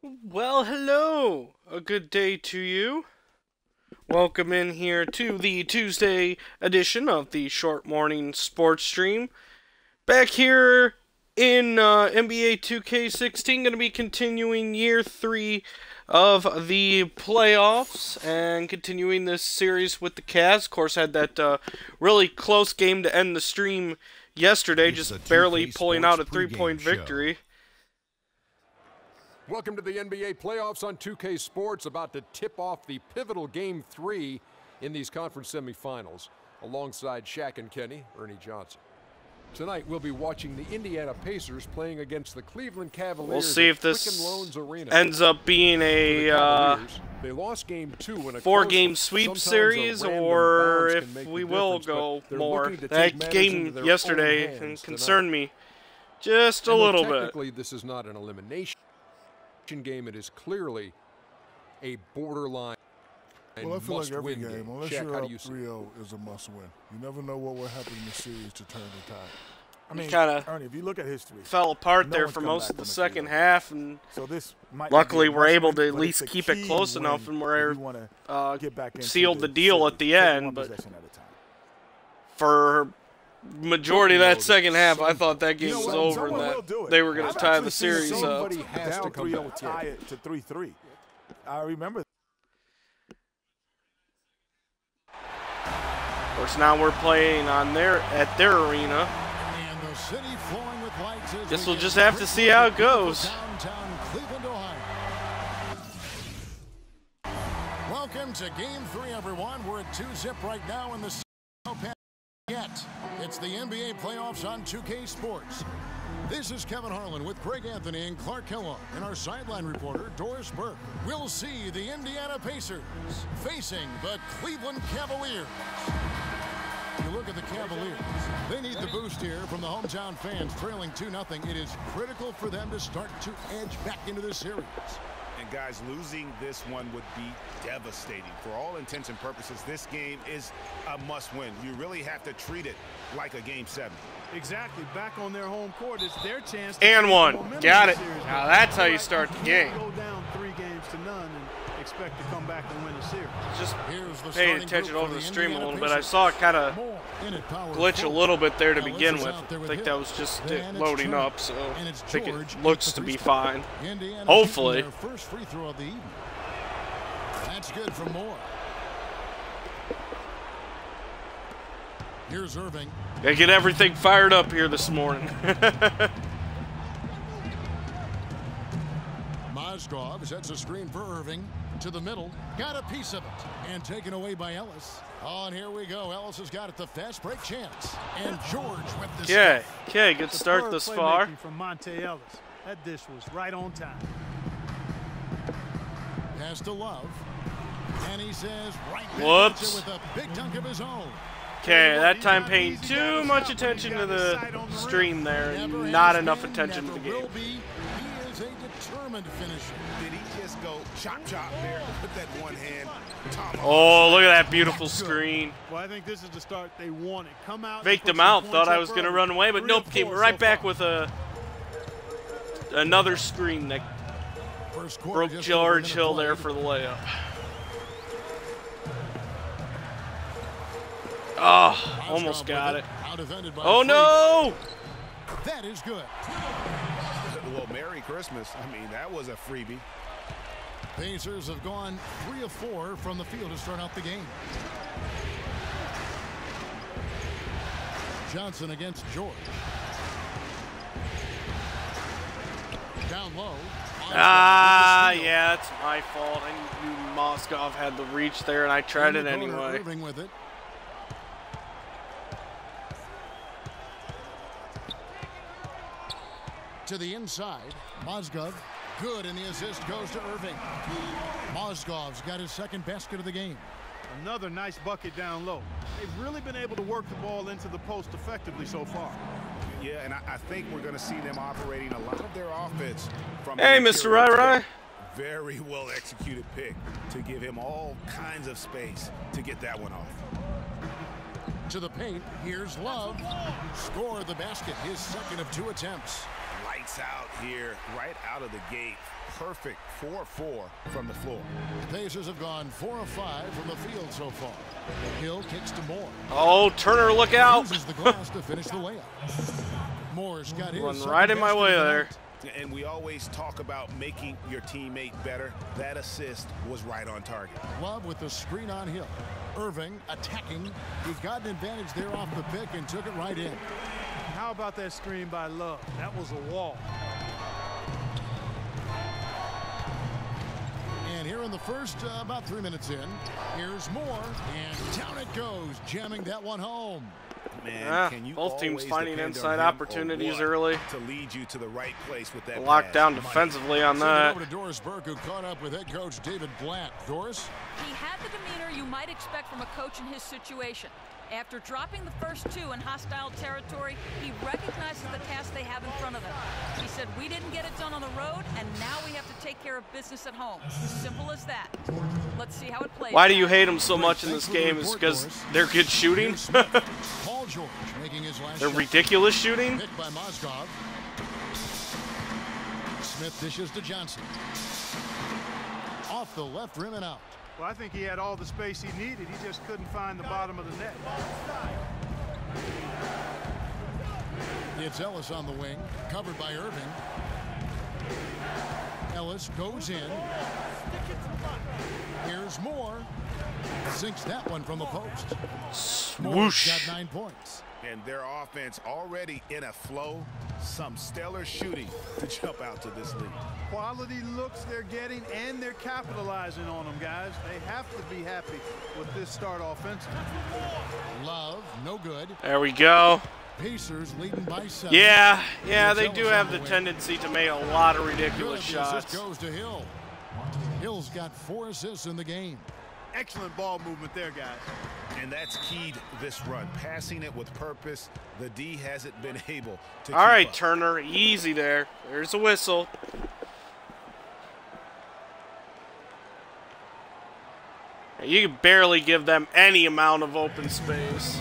Well, hello. A good day to you. Welcome in here to the Tuesday edition of the Short Morning Sports Stream. Back here in NBA 2K16, going to be continuing year 3 of the playoffs and continuing this series with the Cavs. Of course, had that really close game to end the stream yesterday, just barely pulling out a 3-point victory. Welcome to the NBA playoffs on 2K Sports, about to tip off the pivotal Game 3 in these conference semifinals. Alongside Shaq and Kenny, Ernie Johnson. Tonight we'll be watching the Indiana Pacers playing against the Cleveland Cavaliers. We'll see if this ends up being a they lost game 2 in a 4-game sweep series, or if we will go more. That game yesterday concerned me just a little bit. Technically, this is not an elimination game. It is clearly a borderline. Well, I feel like every game, unless you're up 3-0, is a must-win. You never know what will happen in the series to turn the tide. I mean, kind of Ernie, if you look at history, fell apart there for most of the second half, and luckily we're able to at least keep it close enough, and we're sealed the deal at the end. But for majority of that second half, I thought that game was over and that they were going to tie the series up. Somebody has to come back, tie it to 3-3. I remember. Of course, now we're playing on at their arena. Guess we'll just have to see how it goes. Welcome to Game 3, everyone. We're at 2-0 right now in the It's the NBA playoffs on 2K Sports. This is Kevin Harlan with Greg Anthony and Clark Kellogg, and our sideline reporter, Doris Burke. We'll see the Indiana Pacers facing the Cleveland Cavaliers. You look at the Cavaliers. They need the boost here from the hometown fans, trailing 2-0. It is critical for them to start to edge back into this series. And guys, losing this one would be devastating. For all intents and purposes, this game is a must-win. You really have to treat it like a Game 7. Exactly. Back on their home court, it's their chance. And one. Got it. Now that's how you start the game. Go down 3 games to none and expect to come back and win the series. Just paying attention over the stream a little bit. I saw it kind of glitch a little bit there to begin with. I think that was just it loading up, so I think it looks to be fine. Hopefully. First free throw of the evening. That's good for Moore. Here's Irving. Gotta get everything fired up here this morning. Mozgov sets a screen for Irving to the middle. Got a piece of it and taken away by Ellis. Oh, and here we go. Ellis has got it, the fast break chance. And George with the Okay, good start thus far. From Monte Ellis. That dish was right on time. Pass to Love. And he says right whoops. With a big dunk of his own. Okay, that time paying too much attention to the stream there and not enough attention to the game. He is a determined finisher. Did he just go chop there with that one hand? Oh, look at that beautiful screen. Well, I think this is the start they wanted. Come out. Faked him out, thought I was going to run away, but nope, came right back with another screen that broke George Hill there for the layup. Oh, almost got it. Oh, no! That is good. Well, Merry Christmas. I mean, that was a freebie. Pacers have gone 3 of 4 from the field to start out the game. Johnson against George. Down low. Yeah, it's my fault. I knew Mozgov had the reach there, and I tried it anyway. With it. To the inside, Mozgov, good, and the assist goes to Irving. Mozgov's got his second basket of the game. Another nice bucket down low. They've really been able to work the ball into the post effectively so far. Yeah, and I think we're going to see them operating a lot of their offense from. Hey, Mr. Rai. Very well executed pick to give him all kinds of space to get that one off. To the paint, here's Love. Score the basket, his second of 2 attempts. Lights out here, right out of the gate. Perfect 4-4 from the floor. The Pacers have gone 4 of 5 from the field so far. Hill kicks to Moore. Oh, Turner, look out. Uses the glass to finish the layup. Moore's got his Run right in my way there. And we always talk about making your teammate better. That assist was right on target. Love with the screen on Hill. Irving attacking. He got an advantage there off the pick and took it right in. How about that screen by Love? That was a wall. And here in the first, about 3 minutes in, here's Moore, and down it goes, jamming that one home. Man, can you both teams finding depend inside on him opportunities or early. to lead you to the right place with that Locked down pass? defensively on Send it that. over to Doris Burke, who caught up with head coach David Blatt. Doris? He had the demeanor you might expect from a coach in his situation. After dropping the first 2 in hostile territory, he recognizes the task they have in front of them. He said, we didn't get it done on the road, and now we have to take care of business at home. Simple as that. Let's see how it plays. Why do you hate them so much in this game? Is because they're good shooting? Paul George making his last They're shot. ridiculous shooting? Picked by Mozgov. Smith dishes to Johnson. Off the left rim and out. Well, I think he had all the space he needed. He just couldn't find the bottom of the net. It's Ellis on the wing, covered by Irving. Ellis goes in. Here's Moore. Sinks that one from the post. Moore's got 9 points. And their offense already in a flow. Some stellar shooting to jump out to this lead. Quality looks they're getting, and they're capitalizing on them, guys. They have to be happy with this start offensively. Love, no good. There we go. Pacers leading by 7. Yeah, they do have the tendency to make a lot of ridiculous Good. shots. Assist goes to Hill. Hill's got 4 assists in the game. Excellent ball movement there, guys. And that's keyed this run. Passing it with purpose. The D hasn't been able to All right, keep up. Turner, easy there. There's a whistle. You can barely give them any amount of open space.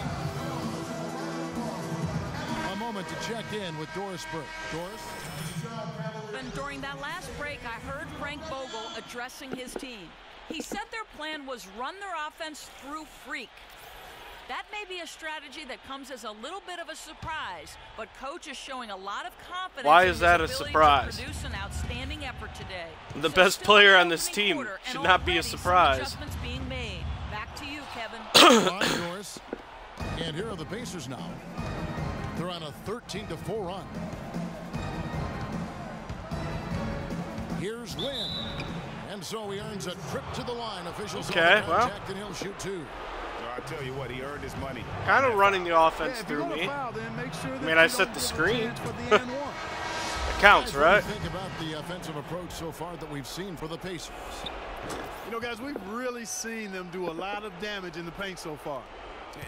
A moment to check in with Doris Burke. Doris? And during that last break, I heard Frank Vogel addressing his team. He said their plan was run their offense through Freak. That may be a strategy that comes as a little bit of a surprise, but coach is showing a lot of confidence. Why in is that a his ability surprise? To produce an outstanding effort today. The So best still player in on the this opening team quarter, and should not be a already some surprise. adjustments being made. Back to you, Kevin. All right, Doris. And here are the Pacers now. They're on a 13-4 run. Here's Lynn. And so he earns a trip to the line. Officials Okay, on well. contact, and he'll shoot 2. Well, I tell you what, he earned his money. Kind of running the offense If you're through gonna me. foul, then make sure that I mean, I you set don't the give them a screen. chance for the and one. It counts, Guys, what right? do you think about the offensive approach so far that we've seen for the Pacers? You know, guys, we've really seen them do a lot of damage in the paint so far.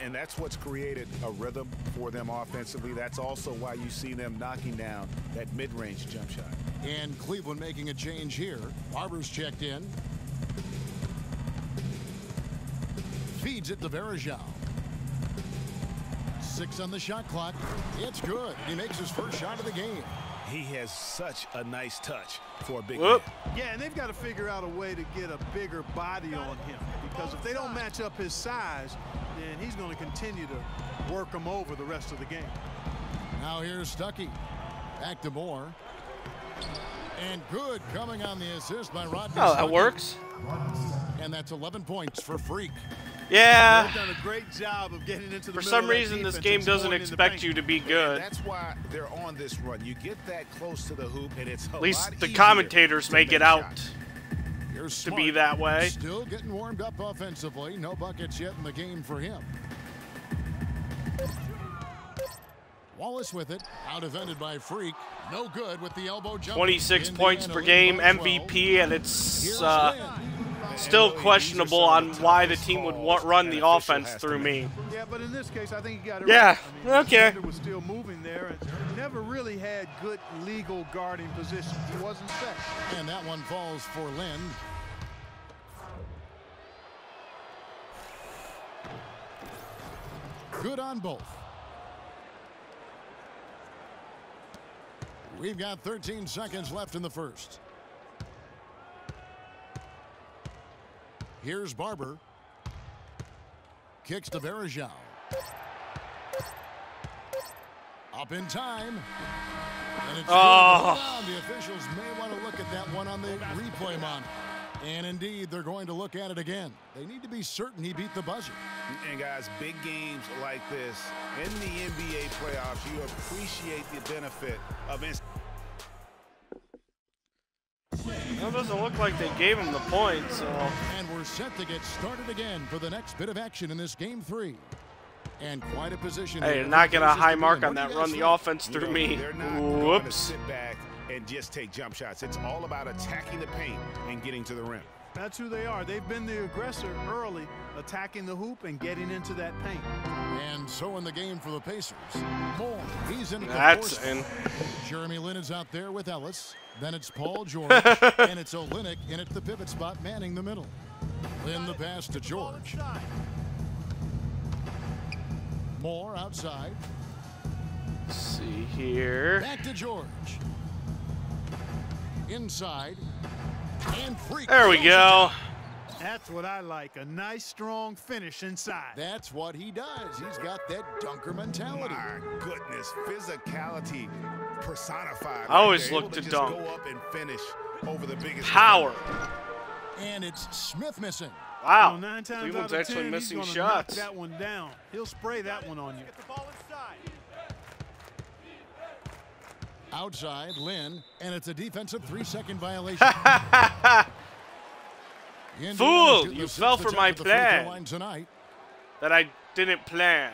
And that's what's created a rhythm for them offensively. That's also why you see them knocking down that mid-range jump shot. And Cleveland making a change here. Barber's checked in. Feeds it to Varejao. 6 on the shot clock. It's good. He makes his first shot of the game. He has such a nice touch for a big Whoop. man. Yeah, and they've got to figure out a way to get a bigger body on him, because if they don't match up his size, then he's going to continue to work them over the rest of the game. Now here's Stuckey. Back to Moore. And good coming on the assist by Rodney. Oh, that Stuckey. works. And that's 11 points for Freak. Yeah. They've done a great job of getting into the For middle some of that reason, this defense game and doesn't scoring in the expect paint. you to be And good. that's why they're on this run. You get that close to the hoop, and it's At least the commentators make it out Here's to be Smart. that way. Still getting warmed up offensively. No buckets yet in the game for him. Wallace with it. Out defended by Freak. No good with the elbow jump. 26 Indiana points per leading game, by 12. MVP, and it's Here's Lynn. still questionable on why the team would run the offense through me. Yeah, but in this case, I think he got it Yeah, right. I mean, okay. the defender was still moving there and never really had good legal guarding position. He wasn't set. And that one falls for Lynn. Good on both. We've got 13 seconds left in the first. Here's Barber. Kicks to Varejao. Up in time. And it's the officials may want to look at that one on the replay monitor. And indeed, they're going to look at it again. They need to be certain he beat the buzzer. And guys, big games like this in the NBA playoffs, you appreciate the benefit of It doesn't look like they gave him the point, so. And we're set to get started again for the next bit of action in this game 3. And quite a position. Hey, you're not getting a high mark on that run. The offense through me. They're not going to sit back and just take jump shots. It's all about attacking the paint and getting to the rim. That's who they are. They've been the aggressor early, attacking the hoop and getting into that paint. And so in the game for the Pacers. Moore, he's in. That's in. Jeremy Lin is out there with Ellis. Then it's Paul George. And it's Olynyk in at the pivot spot, manning the middle. Lin the pass to George. Moore outside. Let's see here. Back to George. Inside. And Freak. There we go. That's what I like. A nice, strong finish inside. That's what he does. He's got that dunker mentality. My goodness, physicality personified. I always look to dunk. Go up and finish over the biggest power. And it's Smith missing. Wow. You know, 9 times Cleveland's out of actually 10, missing he's shots. Knock that one down. He'll spray that one on you. Get the ball inside. Outside, Lin, and it's a defensive 3-second violation. Fool! You fell for my plan that I didn't plan.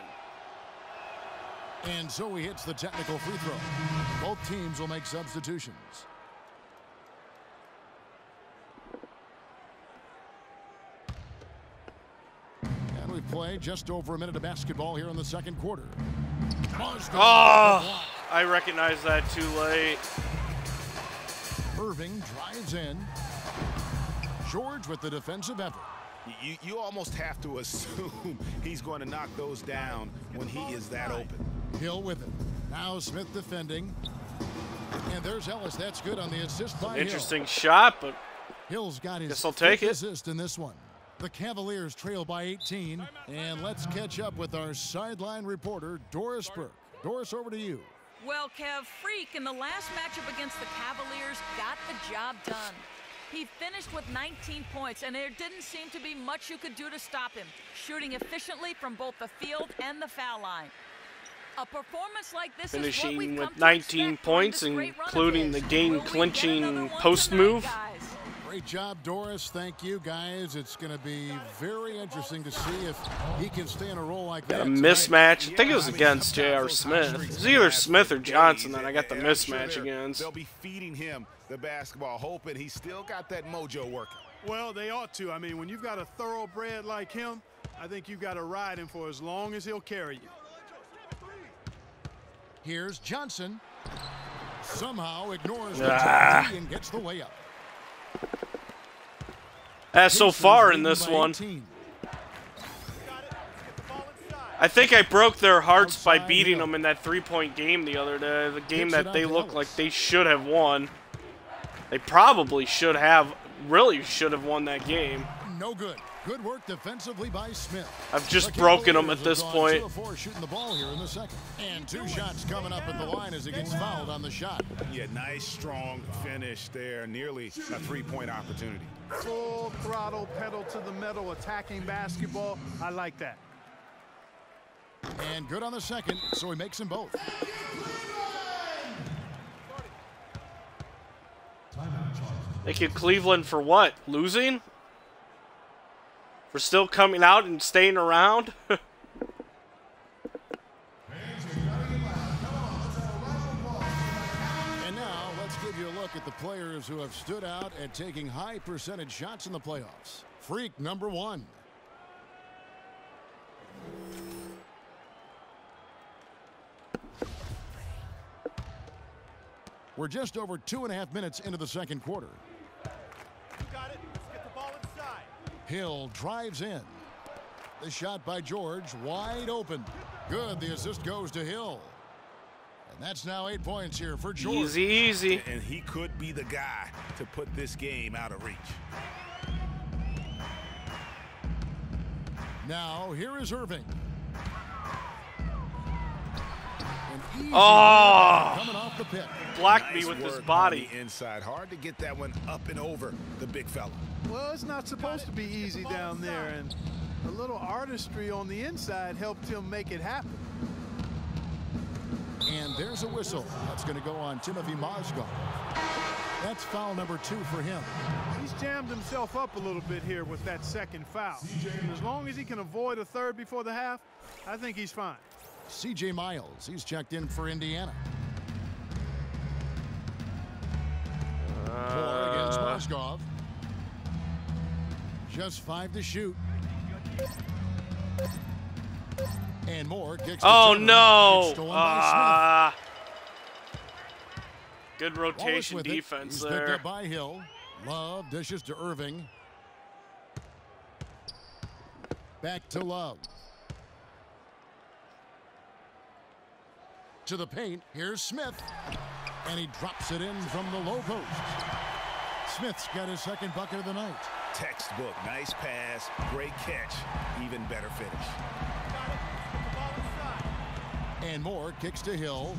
And so he hits the technical free throw. Both teams will make substitutions. And we've played just over a minute of basketball here in the second quarter. Oh, I recognize that too late. Irving drives in. George with the defensive effort. You almost have to assume he's going to knock those down when he is that open. Hill with it. Now Smith defending. And there's Ellis. That's good on the assist by Interesting Hill. shot, but Hill's got his guess I'll take it. Assist in this one. The Cavaliers trail by 18. And let's catch up with our sideline reporter, Doris Burke. Doris, over to you. Well, Kev, Freak in the last matchup against the Cavaliers got the job done. He finished with 19 points, and there didn't seem to be much you could do to stop him, shooting efficiently from both the field and the foul line. A performance like this finishing is what we've come with to 19 expect points, from this great run of including his. the Will we game-clinching get another one post tonight, move. guys? Great job, Doris. Thank you, guys. It's going to be very interesting to see if he can stay in a role like that. Got a mismatch. I think it was against J.R. Smith. It's either Smith or Johnson that I got the mismatch against. They'll be feeding him the basketball, hoping he's still got that mojo working. Well, they ought to. I mean, when you've got a thoroughbred like him, I think you've got to ride him for as long as he'll carry you. Here's Johnson. Somehow ignores the tee and gets the layup. So far in this one, I think I broke their hearts by beating them in that three-point game the other day. The game that they looked like they should have won. They probably should have, really should have won that game. No good. Good work defensively by Smith. I've just broken them at this point. 2 of 4 shooting the ball here in the second. And 2 shots coming up at the line as he gets fouled on the shot. Yeah, nice, strong finish there. Nearly a 3-point opportunity. Full throttle, pedal to the metal, attacking basketball. I like that. And good on the second, so he makes them both. They kid Cleveland for what? Losing? For still coming out and staying around? And now let's give you a look at the players who have stood out and taking high percentage shots in the playoffs. Freak number 1. We're just over 2.5 minutes into the second quarter. You got it. Let's get the ball inside. Hill drives in. The shot by George, wide open. Good, the assist goes to Hill. And That's now 8 points here for George. Easy, easy. And he could be the guy to put this game out of reach. Now, here is Irving. Coming off the pick. Blocked Nice me with his work body. on the inside. Hard to get that one up and over the big fella. Well, it's not supposed to be easy down there, and a little artistry on the inside helped him make it happen. And there's a whistle. That's going to go on Timothy Mozgov. That's foul number 2 for him. He's jammed himself up a little bit here with that second foul. And as long as he can avoid a third before the half, I think he's fine. C.J. Miles, he's checked in for Indiana. Moore against Mozgov. Just 5 to shoot. And Moore kicks. Oh no! Good Wallace rotation with defense He's picked there. up by Hill. Love dishes to Irving. Back to Love. To the paint. Here's Smith. And he drops it in from the low post. Smith's got his second bucket of the night. Textbook. Nice pass. Great catch. Even better finish. And Moore kicks to Hill.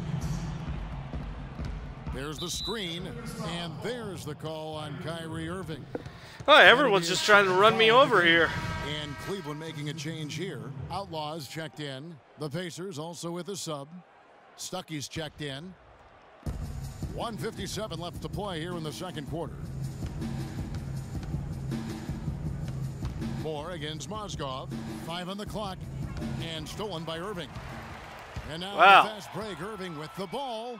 There's the screen. And there's the call on Kyrie Irving. Oh, everyone's just trying to run me over here. And Cleveland making a change here. Outlaws checked in. The Pacers also with a sub. Stuckey's checked in. 1:57 left to play here in the second quarter. Moore against Mozgov. 5 on the clock. And stolen by Irving. And now the fast break. Irving with the ball.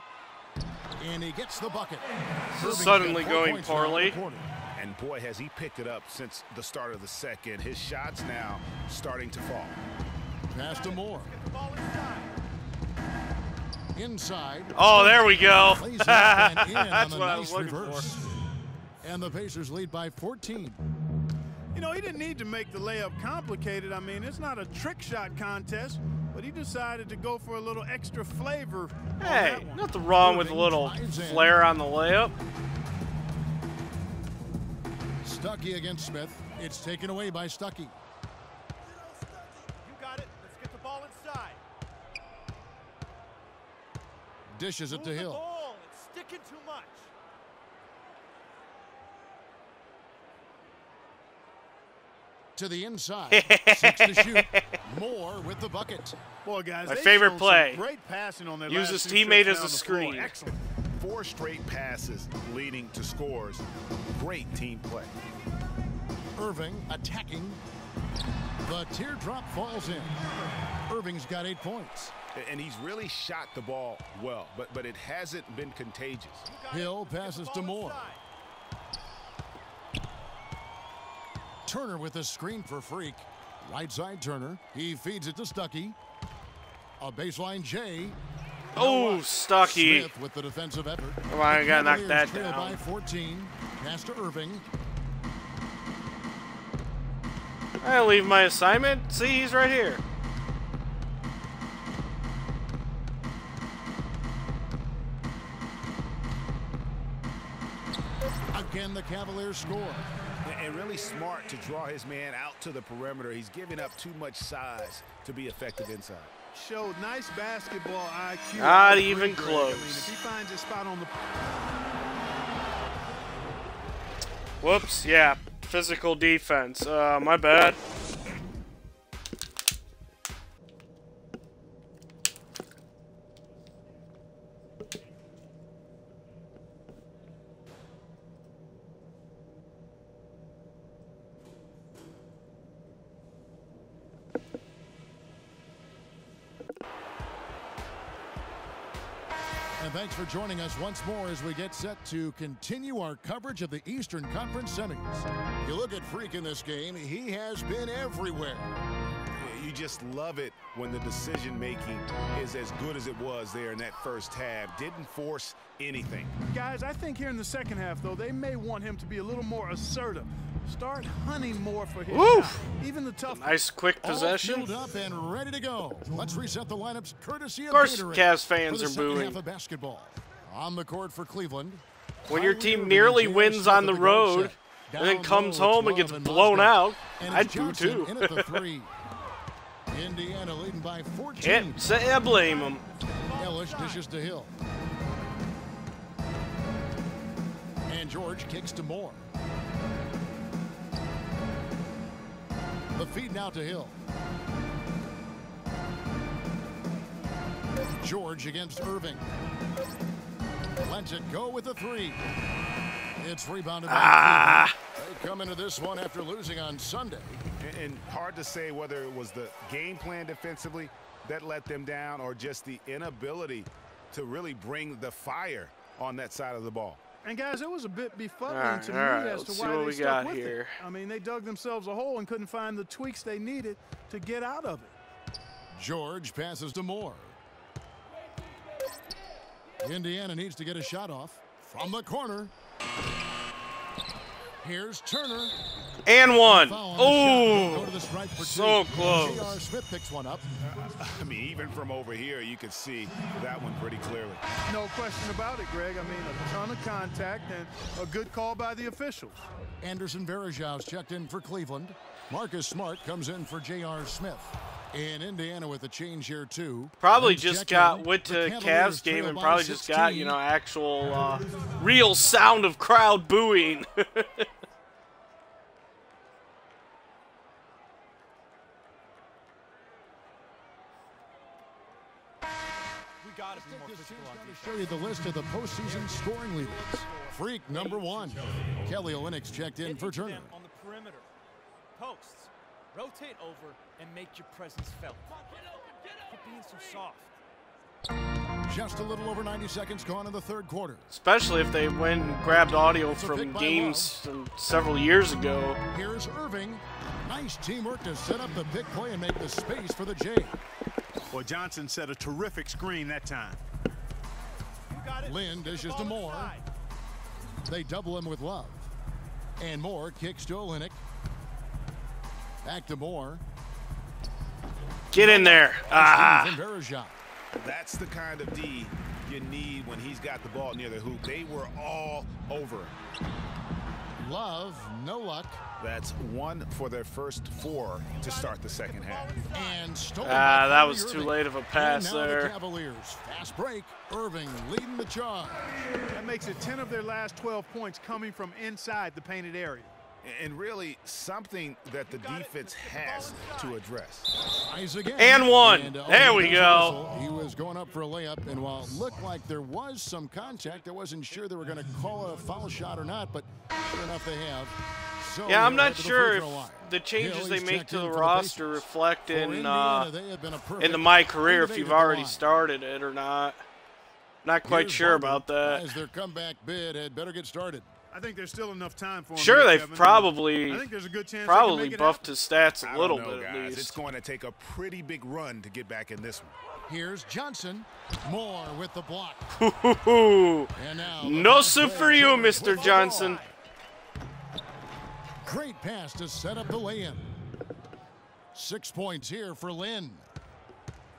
And he gets the bucket. This is suddenly going poorly. And boy, has he picked it up since the start of the second. His shots now starting to fall. Pass to Moore. Inside. Oh, there we go. That's what I was looking for. And the Pacers lead by 14. You know, he didn't need to make the layup complicated. I mean, it's not a trick shot contest, but he decided to go for a little extra flavor. Hey, nothing wrong with a little flair on the layup. Stuckey against Smith. It's taken away by Stuckey. You got it. Let's get the ball inside. Dishes it to Move the Hill. ball. It's sticking too much. To the inside. 6 to shoot. Moore with the bucket. Boy, guys, My they favorite showed play. some great passing on their Use last his few teammate trips as a down the floor. screen. Excellent. 4 straight passes leading to scores. Great team play. Irving attacking. The teardrop falls in. Irving's got 8 points. And he's really shot the ball well, but it hasn't been contagious. Hill passes to Moore. Turner with a screen for Freak. Right side Turner. He feeds it to Stuckey. A baseline J. Oh, Stuckey. Smith with the defensive effort. Come on, I gotta knock Cavaliers that trail down. by 14. Pass to Irving. I leave my assignment. See, he's right here. Again, the Cavaliers score. And really smart to draw his man out to the perimeter. He's giving up too much size to be effective inside. Showed nice basketball IQ. Not even Greg. close. I mean, if he finds his spot on the... Whoops, yeah. Physical defense. My bad. And thanks for joining us once more as we get set to continue our coverage of the Eastern Conference semis. You look at Freak in this game, he has been everywhere. You just love it when the decision-making is as good as it was there in that first half. Didn't force anything. Guys, I think here in the second half, though, they may want him to be a little more assertive. Start hunting more for his Oof. shot. Even the tough. Nice quick possession. All fueled up and ready to go. Let's reset the lineups courtesy of course, Gatorade Cavs fans for the are second booing. half of basketball. On the court for Cleveland. When your team nearly wins on the road and then comes home and gets blown out, I'd boo too. In at the three. Indiana leading by 14. Can't say I blame them. Ellis dishes to Hill. And George kicks to Moore. The feed now to Hill. George against Irving. Lets it go with a three. It's rebounded by Cleveland. They come into this one after losing on Sunday. And hard to say whether it was the game plan defensively that let them down or just the inability to really bring the fire on that side of the ball. And guys, it was a bit befuddling to me as to why they stuck with it. I mean, they dug themselves a hole and couldn't find the tweaks they needed to get out of it. George passes to Moore. Indiana needs to get a shot off from the corner. Here's Turner. And one. Oh, so close. J.R. Smith picks one up. I mean, even from over here, you could see that one pretty clearly. No question about it, Greg. I mean, a ton of contact and a good call by the officials. Anderson Varejau's checked in for Cleveland. Marcus Smart comes in for J.R. Smith. In Indiana with a change here, too. Probably just went to Cavs game and probably just got, you know, actual real sound of crowd booing. Show you the list of the postseason scoring leaders. Freak number one. Kelly Olynyk checked in for Turner. On the perimeter. Posts. Rotate over and make your presence felt. Quit being so soft. Just a little over 90 seconds gone in the third quarter. Especially if they went and grabbed audio from games from several years ago. Here's Irving. Nice teamwork to set up the big play and make the space for the J. Well, Johnson set a terrific screen that time. Lynn dishes to Moore. They double him with Love. And Moore kicks to Olynyk. Back to Moore. Get in there. That's the kind of D you need when he's got the ball near the hoop. They were all over him. Love, no luck. That's one for their first four to start the second half. And that was too late of a pass there. The Cavaliers, fast break. Irving leading the charge. That makes it 10 of their last 12 points coming from inside the painted area. And really something that the defense has to address. And one. There we go. He was going up for a layup, and while it looked like there was some contact, I wasn't sure they were going to call it a foul shot or not, but sure enough they have. So yeah, I'm not sure if the changes they make to the roster reflect in the MyCareer if you've already started it or not. Not quite sure about that. As their comeback bid had better get started. I think there's still enough time for him. Sure, they've Kevin. probably I think there's a good chance buffed his stats a little bit at least. It's going to take a pretty big run to get back in this one. Here's Johnson. Moore with the block. No soup for you, Mr. Johnson. Great pass to set up the lay-in. 6 points here for Lynn.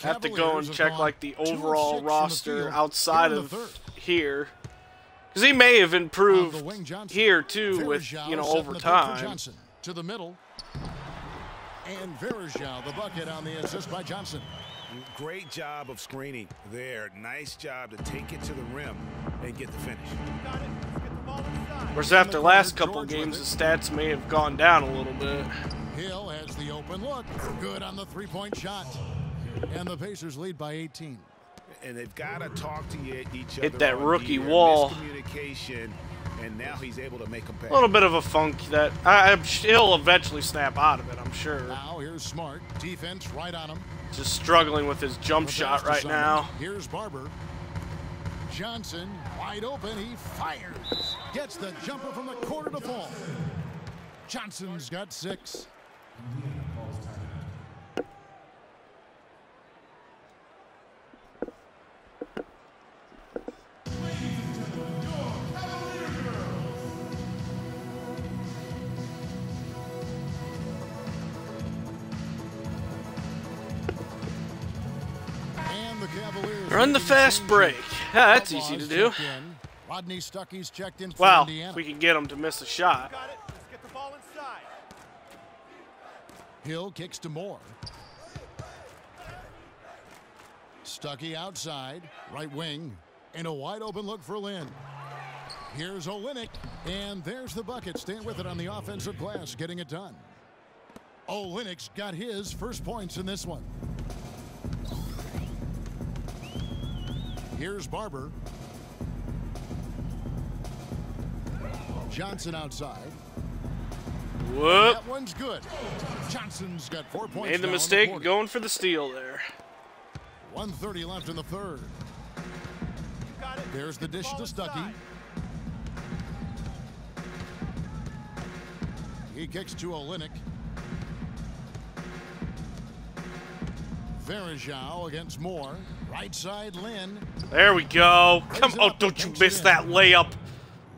Have to go and check like the overall roster outside of here. Because he may have improved here too with, you know, over time. To the middle. And Varejao, the bucket on the assist by Johnson. Great job of screening there. Nice job to take it to the rim and get the finish. Whereas after last couple games, the stats may have gone down a little bit. Hill has the open look. Good on the three-point shot. And the Pacers lead by 18. And they've got to talk to each other. Hit that rookie wall. Miscommunication, and now he's able to make them pay. A little bit of a funk that he'll eventually snap out of it, I'm sure. Now here's Smart. Defense right on him. Just struggling with his jump shot right now. Here's Barber. Johnson wide open. He fires. Gets the jumper from the corner to fall. Johnson's got 6. Cavaliers. Run the fast break. That's easy to do. Rodney Stuckey's checked in for Well, Indiana. if we can get him to miss a shot. Got it. Let's get the ball inside. Hill kicks to Moore. Stuckey outside, right wing, and a wide open look for Lynn. Here's Olynyk, and there's the bucket. Staying with it on the offensive glass, getting it done. Olynyk's got his first points in this one. Here's Barber. Johnson outside. Whoop. That one's good. Johnson's got 4 points. Made the mistake of going for the steal there. 1:30 left in the third. There's the dish to Stuckey. He kicks to Olynyk. Verajao against Moore. Right side, Lynn. There we go. Come on, don't you miss that layup.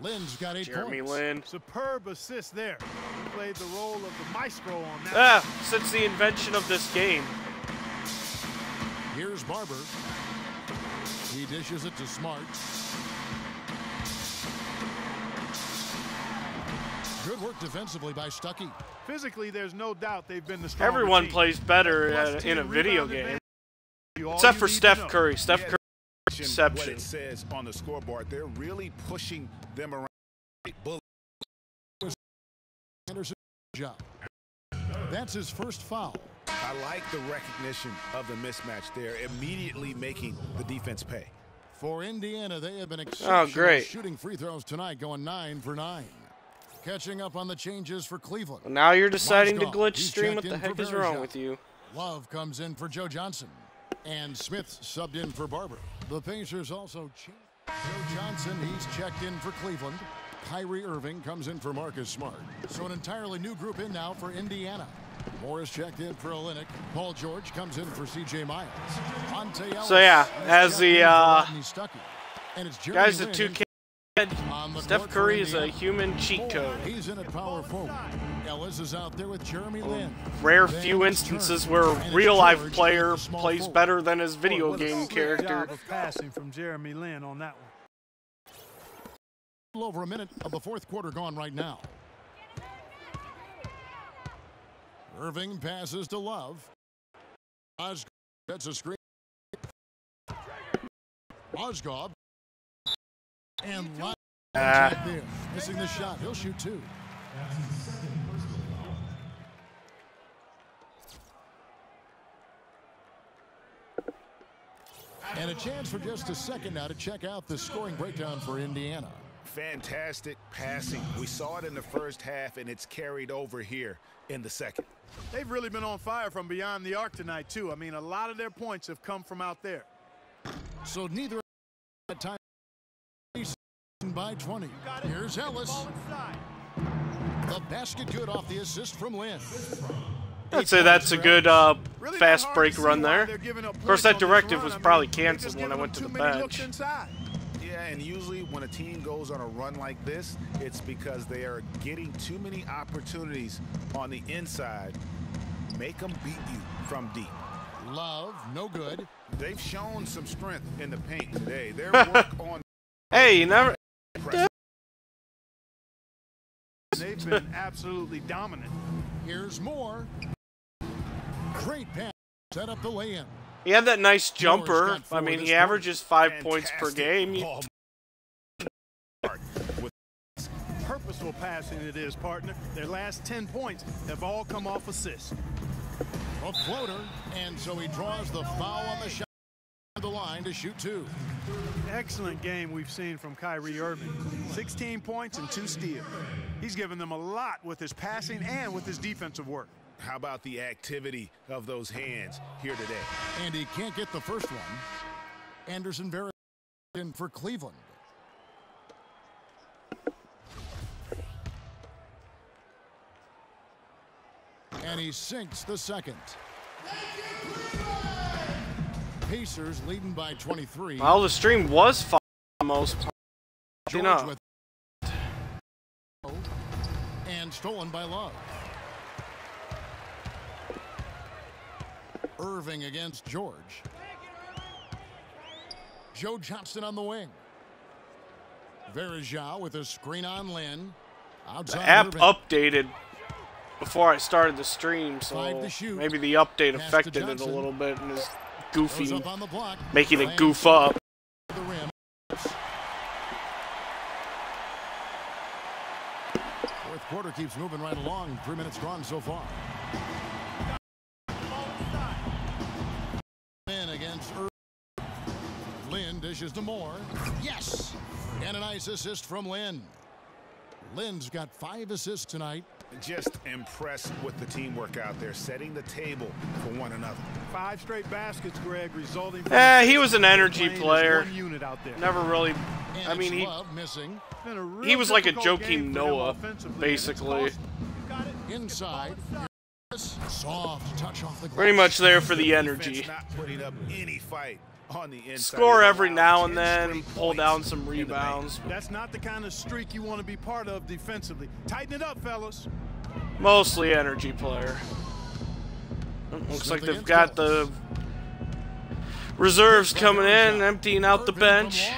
Lynn's got 8 Jeremy points. Lin. Superb assist there. He played the role of the maestro on that. Since the invention of this game. Here's Barber. He dishes it to Smart. Good work defensively by Stuckey. Physically, there's no doubt they've been the stronger Everyone team. plays better Plus in a 10 video rebound game. advantage. All Except you for need to Steph know. Curry. Steph Curry. What Exception. it says on the scoreboard, they're really pushing them around. Anderson job. That's his first foul. I like the recognition of the mismatch there, immediately making the defense pay. For Indiana, they have been exceptional great. shooting free throws tonight, going 9 for 9. Catching up on the changes for Cleveland. Well, now you're deciding to Mozgov, glitch he's stream. checked What the in for heck is wrong Verajao. with you? Love comes in for Joe Johnson. And Smith subbed in for Barber. The Pacers also changed. Joe Johnson, he's checked in for Cleveland. Kyrie Irving comes in for Marcus Smart. So an entirely new group in now for Indiana. Morris checked in for Olynyk. Paul George comes in for C.J. Miles. Monte Ellis, So yeah, he's as checked the in for Rodney Stuckey. And it's Jeremy guys, the Lin 2K. on the Steph court for Curry is a Indiana. human cheat code. He's in at power forward. Ellis is out there with Jeremy Lin. Rare Then few it's instances Turner. where And a it's real life George player with the small plays forward. better than his video What a game slick character. job of passing from Jeremy Lin on that one. A little over a minute of the fourth quarter gone right now. Irving passes to Love. Mozgov gets a screen. Mozgov. And Love there. Missing the shot. He'll shoot 2. And a chance for just a second now to check out the scoring breakdown for Indiana. Fantastic passing. We saw it in the first half, and it's carried over here in the second. They've really been on fire from beyond the arc tonight, too. I mean, a lot of their points have come from out there. So neither at time by 20. Here's Ellis. The basket good off the assist from Lynn. I'd say that's a good fast break run there. Of course, that directive was probably canceled when I went to the bench. Yeah, and usually when a team goes on a run like this, it's because they are getting too many opportunities on the inside. Make them beat you from deep. Love, no good. They've shown some strength in the paint today. Their work on Hey, you never. They've been absolutely dominant. Here's Moore. Great pass. Set up the lay-in. He had that nice jumper. got four I mean, this he quarter. averages 5 points per game. ball. Purposeful passing it is, partner. Their last 10 points have all come off assists. A floater, and so he draws the foul on the shot to the line to shoot 2. Excellent game we've seen from Kyrie Irving. 16 points and 2 steals. He's given them a lot with his passing and with his defensive work. How about the activity of those hands here today? And he can't get the first one. Anderson Vera in for Cleveland. And he sinks the second. Pacers leading by 23. Well, the stream was fun for the most part. You George know. with and stolen by Love. Irving against George. Joe Johnston on the wing. Verajao with a screen on Lynn. The app updated before I started the stream, so maybe the update affected it a little bit and is goofy, making it goof up. Fourth quarter keeps moving right along. 3 minutes gone so far. In against Lynn dishes to Moore. Yes! And a nice assist from Lynn. Lynn's got 5 assists tonight. Just impressed with the teamwork out there, setting the table for one another. 5 straight baskets, Greg, resulting from he was an energy player. One unit out there. Never really. I mean, he was like a Joakim Noah, basically. Inside. Soft touch off the glass. Pretty much there for the energy. Not putting up any fight on the inside. Score every now and then, pull down some rebounds. That's not the kind of streak you want to be part of defensively. Tighten it up, fellas. Mostly energy player. Looks like they've got the reserves coming in, emptying out the bench.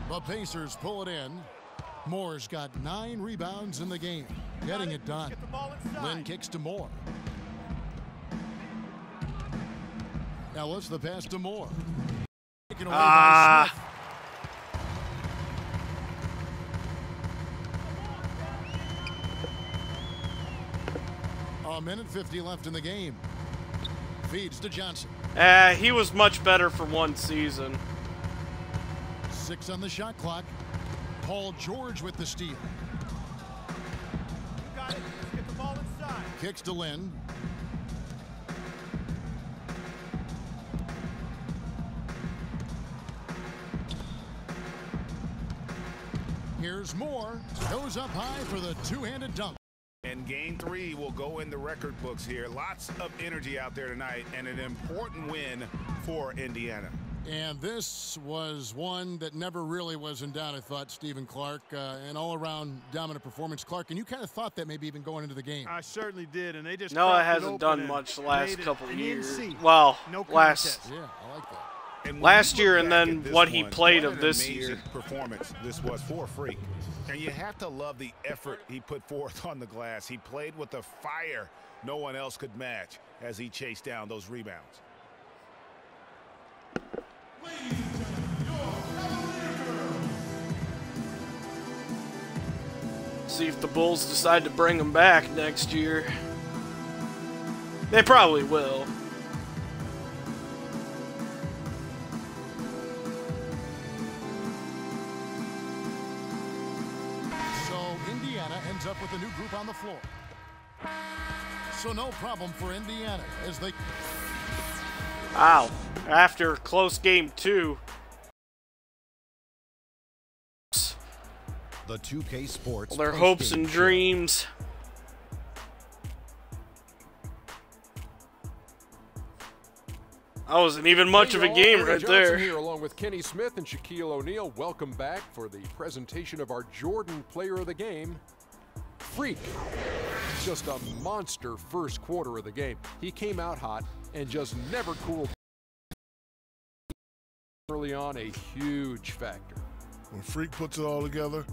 The Pacers pull it in. Moore's got 9 rebounds in the game, getting it done. Lynn kicks to Moore. Ellis the pass to Moore. Taken away by Smith. A minute 50 left in the game. Feeds to Johnson. He was much better for one season. 6 on the shot clock. Paul George with the steal. You got it. Get the ball inside. Kicks to Lynn. Here's Moore. Goes up high for the two-handed dunk. And game 3 will go in the record books here. Lots of energy out there tonight, and an important win for Indiana. And this was one that never really was in doubt, I thought, Stephen Clark. An all-around dominant performance. Clark, and you kind of thought that maybe even going into the game. I certainly did, and they just Noah hasn't done much the last couple years. Well, last Yeah, I like that. And last year and then what he played of this year. Performance this was for Freak. And you have to love the effort he put forth on the glass. He played with a fire no one else could match as he chased down those rebounds. See if the Bulls decide to bring him back next year. They probably will. Ends up with a new group on the floor. So no problem for Indiana as they... Wow. After close game 2. The 2K Sports. Their hopes and dreams. That wasn't even much of a game right there. Here, along with Kenny Smith and Shaquille O'Neal, welcome back for the presentation of our Jordan Player of the Game, Freak. Just a monster first quarter of the game. He came out hot and just never cooled. Early on, a huge factor. When Freak puts it all together,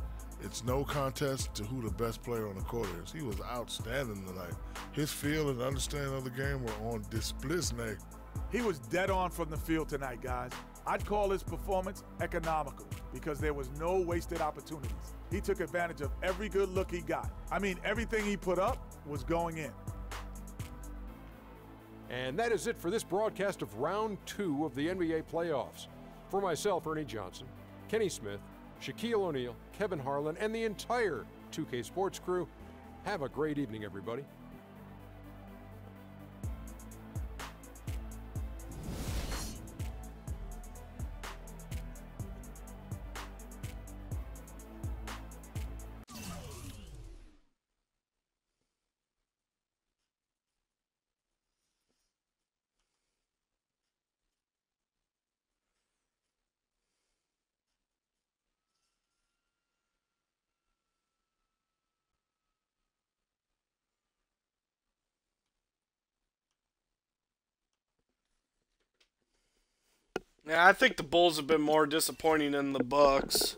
it's no contest to who the best player on the court is. He was outstanding tonight. His feel and understanding of the game were on display. He was dead on from the field tonight, guys. I'd call his performance economical because there was no wasted opportunities. He took advantage of every good look he got. I mean, everything he put up was going in. And that is it for this broadcast of Round 2 of the NBA playoffs. For myself, Ernie Johnson, Kenny Smith, Shaquille O'Neal, Kevin Harlan, and the entire 2K Sports crew, have a great evening, everybody. Yeah, I think the Bulls have been more disappointing than the Bucks.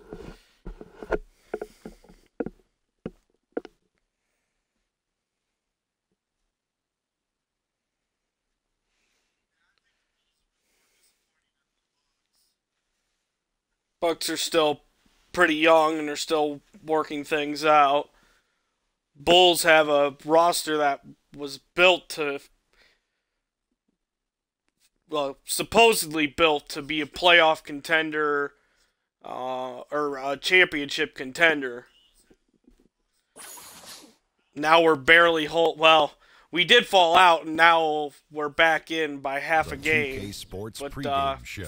Bucks are still pretty young and they're still working things out. Bulls have a roster that was built to, well, supposedly built to be a playoff contender or a championship contender. Now we're barely well, we did fall out, and now we're back in by half a game. But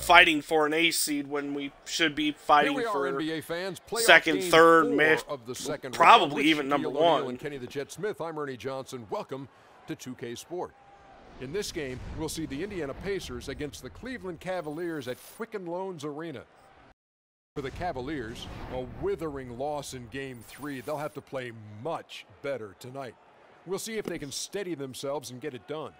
fighting for an ace seed when we should be fighting for NBA fans, second, third, of the second probably round, even number Shaquille O'Neal one. And Kenny the Jet Smith. I'm Ernie Johnson. Welcome to 2K Sport. In this game, we'll see the Indiana Pacers against the Cleveland Cavaliers at Quicken Loans Arena. For the Cavaliers, a withering loss in Game 3. They'll have to play much better tonight. We'll see if they can steady themselves and get it done.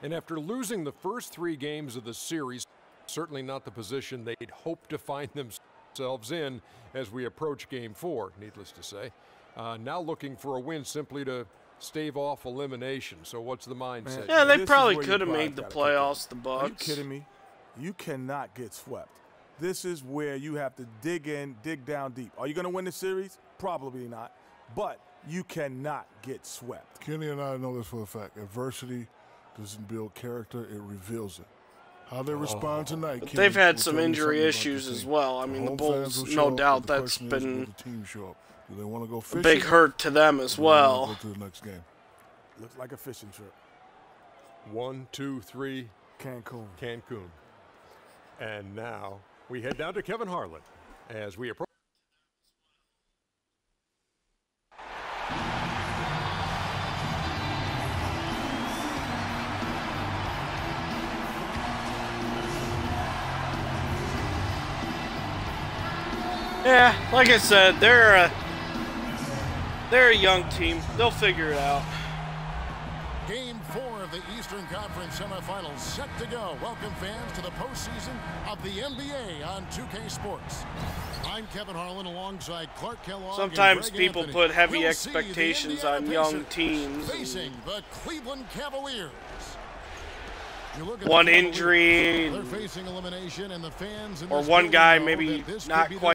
And after losing the first 3 games of the series, certainly not the position they'd hope to find themselves in as we approach Game 4, needless to say. Now looking for a win simply to stave off elimination. So what's the mindset? Yeah, they probably could have made the playoffs, the Bucks. Are you kidding me? You cannot get swept. This is where you have to dig in, dig down deep. Are you going to win the series? Probably not. But you cannot get swept. Kenny and I know this for a fact. Adversity doesn't build character, it reveals it. How they respond tonight. But they've had some injury issues as well. I mean, the Bulls, no doubt, that's been Do they want to go fishing? a big hurt to them as well. Go to the next game. Looks like a fishing trip. 1, 2, 3. Cancun. Cancun. And now we head down to Kevin Harlan as we approach. Yeah, like I said, they're a young team. They'll figure it out. Game 4 of the Eastern Conference semifinals set to go. Welcome fans to the postseason of the NBA on 2K Sports. I'm Kevin Harlan alongside Clark Kellogg. Sometimes and Greg people Anthony. put heavy We'll expectations see the on Indiana young Pacers teams. facing the Cleveland Cavaliers. You look at One the Cavaliers, injury, they're facing elimination, and the fans in or this one building guy know maybe that this not could be quite.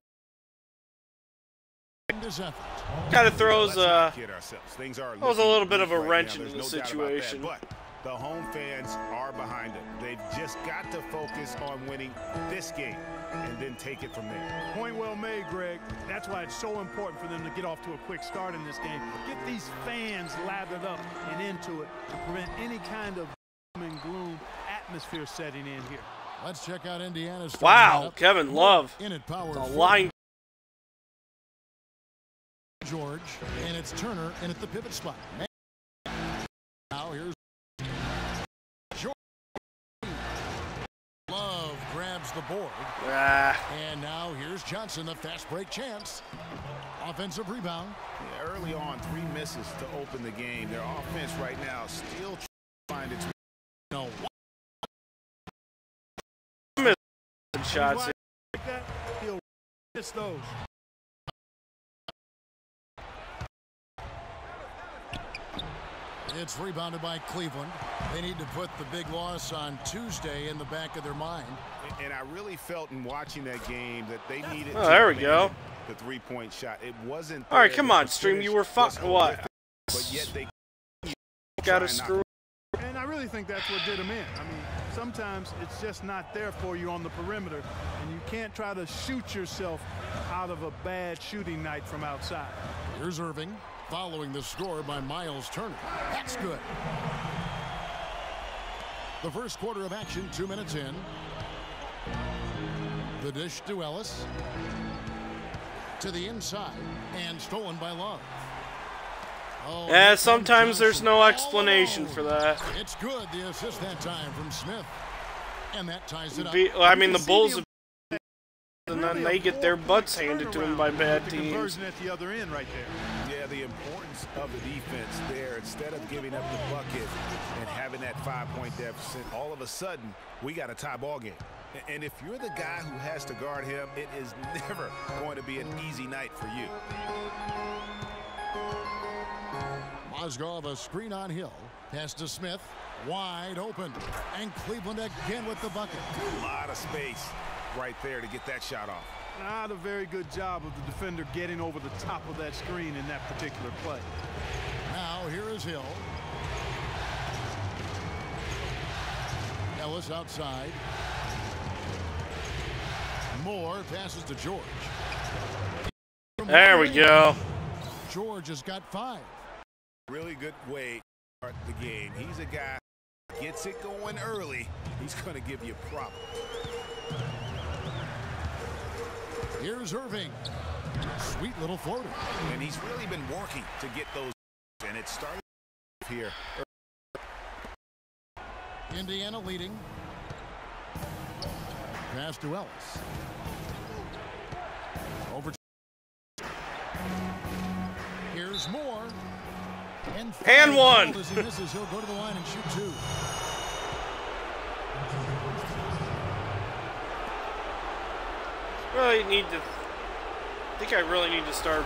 this effort. Kind of throws a a little bit of a wrench into the situation. But the home fans are behind them. They've just got to focus on winning this game and then take it from there. Point well made, Greg. That's why it's so important for them to get off to a quick start in this game. Get these fans lathered up and into it to prevent any kind of doom and gloom atmosphere setting in here. Let's check out Indiana's. Wow, Kevin Love. In at power The forward. line. George, and it's Turner in at the pivot spot. Now here's George. Love grabs the board. And now here's Johnson, the fast break chance. Offensive rebound. Yeah, early on, 3 misses to open the game. Their offense right now still trying to find its. No. Shots. Like that, he'll miss those. It's rebounded by Cleveland. They need to put the big loss on Tuesday in the back of their mind. And I really felt in watching that game that they needed Oh, there we go. the 3-point shot. It wasn't. All right, there. come The on, Stream. You were finish was what? horrific, but yet they Got to screw. And I really think that's what did him in. I mean, sometimes it's just not there for you on the perimeter, and you can't try to shoot yourself out of a bad shooting night from outside. Here's Irving following the score by Miles Turner. That's good. The first quarter of action, 2 minutes in. The dish to Ellis. To the inside and stolen by Love. Oh, Yeah, sometimes there's no explanation for that. It's good, the assist that time from Smith. And that ties it up. I mean, the Bulls have, and then they get their butts handed to them by bad The teams. conversion at the other end right there. Yeah, Yeah, the importance of the defense there. Instead of giving up the bucket and having that 5-point deficit, all of a sudden, we got a tie ball game. And if you're the guy who has to guard him, it is never going to be an easy night for you. Mozgov, a screen on Hill. Pass to Smith. Wide open. And Cleveland again with the bucket. A lot of space right there to get that shot off. Not a very good job of the defender getting over the top of that screen in that particular play. Now here is Hill. Ellis outside. Moore passes to George. There we go. George has got 5. Really good way to start the game. He's a guy who gets it going early. He's going to give you a problem. Here's Irving. Sweet little floater. And he's really been working to get those, and it started here. Indiana leading. Pass to Ellis. Over. Here's Moore. And one. As he misses, he'll go to the line and shoot 2. Really need to. I think I really need to start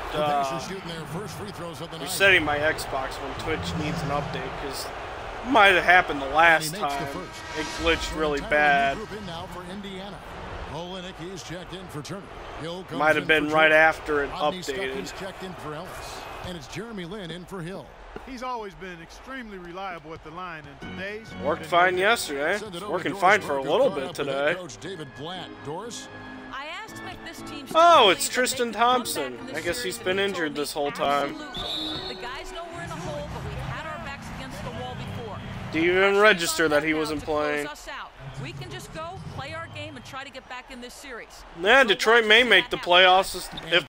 shooting their first free throws of the night. resetting my Xbox when Twitch needs an update, because it might have happened the last time. It glitched really bad. Now for Indiana. Olenek, he's checked in for Turner. Might have been right after it updated. He's checked in for Ellis. And it's Jeremy Lin in for Hill. He's always been extremely reliable at the line, and today's worked fine yesterday. It's working fine for a little bit today. Coach David Blatt. Doris? I asked him if this team's Oh, it's Tristan Thompson. I guess he's been injured this whole time. The guys know we're in a hole, but we had our backs against the wall before. Didn't even register that he wasn't playing. We can just go, play our game, and try to get back in this series. Yeah, Detroit may make the playoffs if.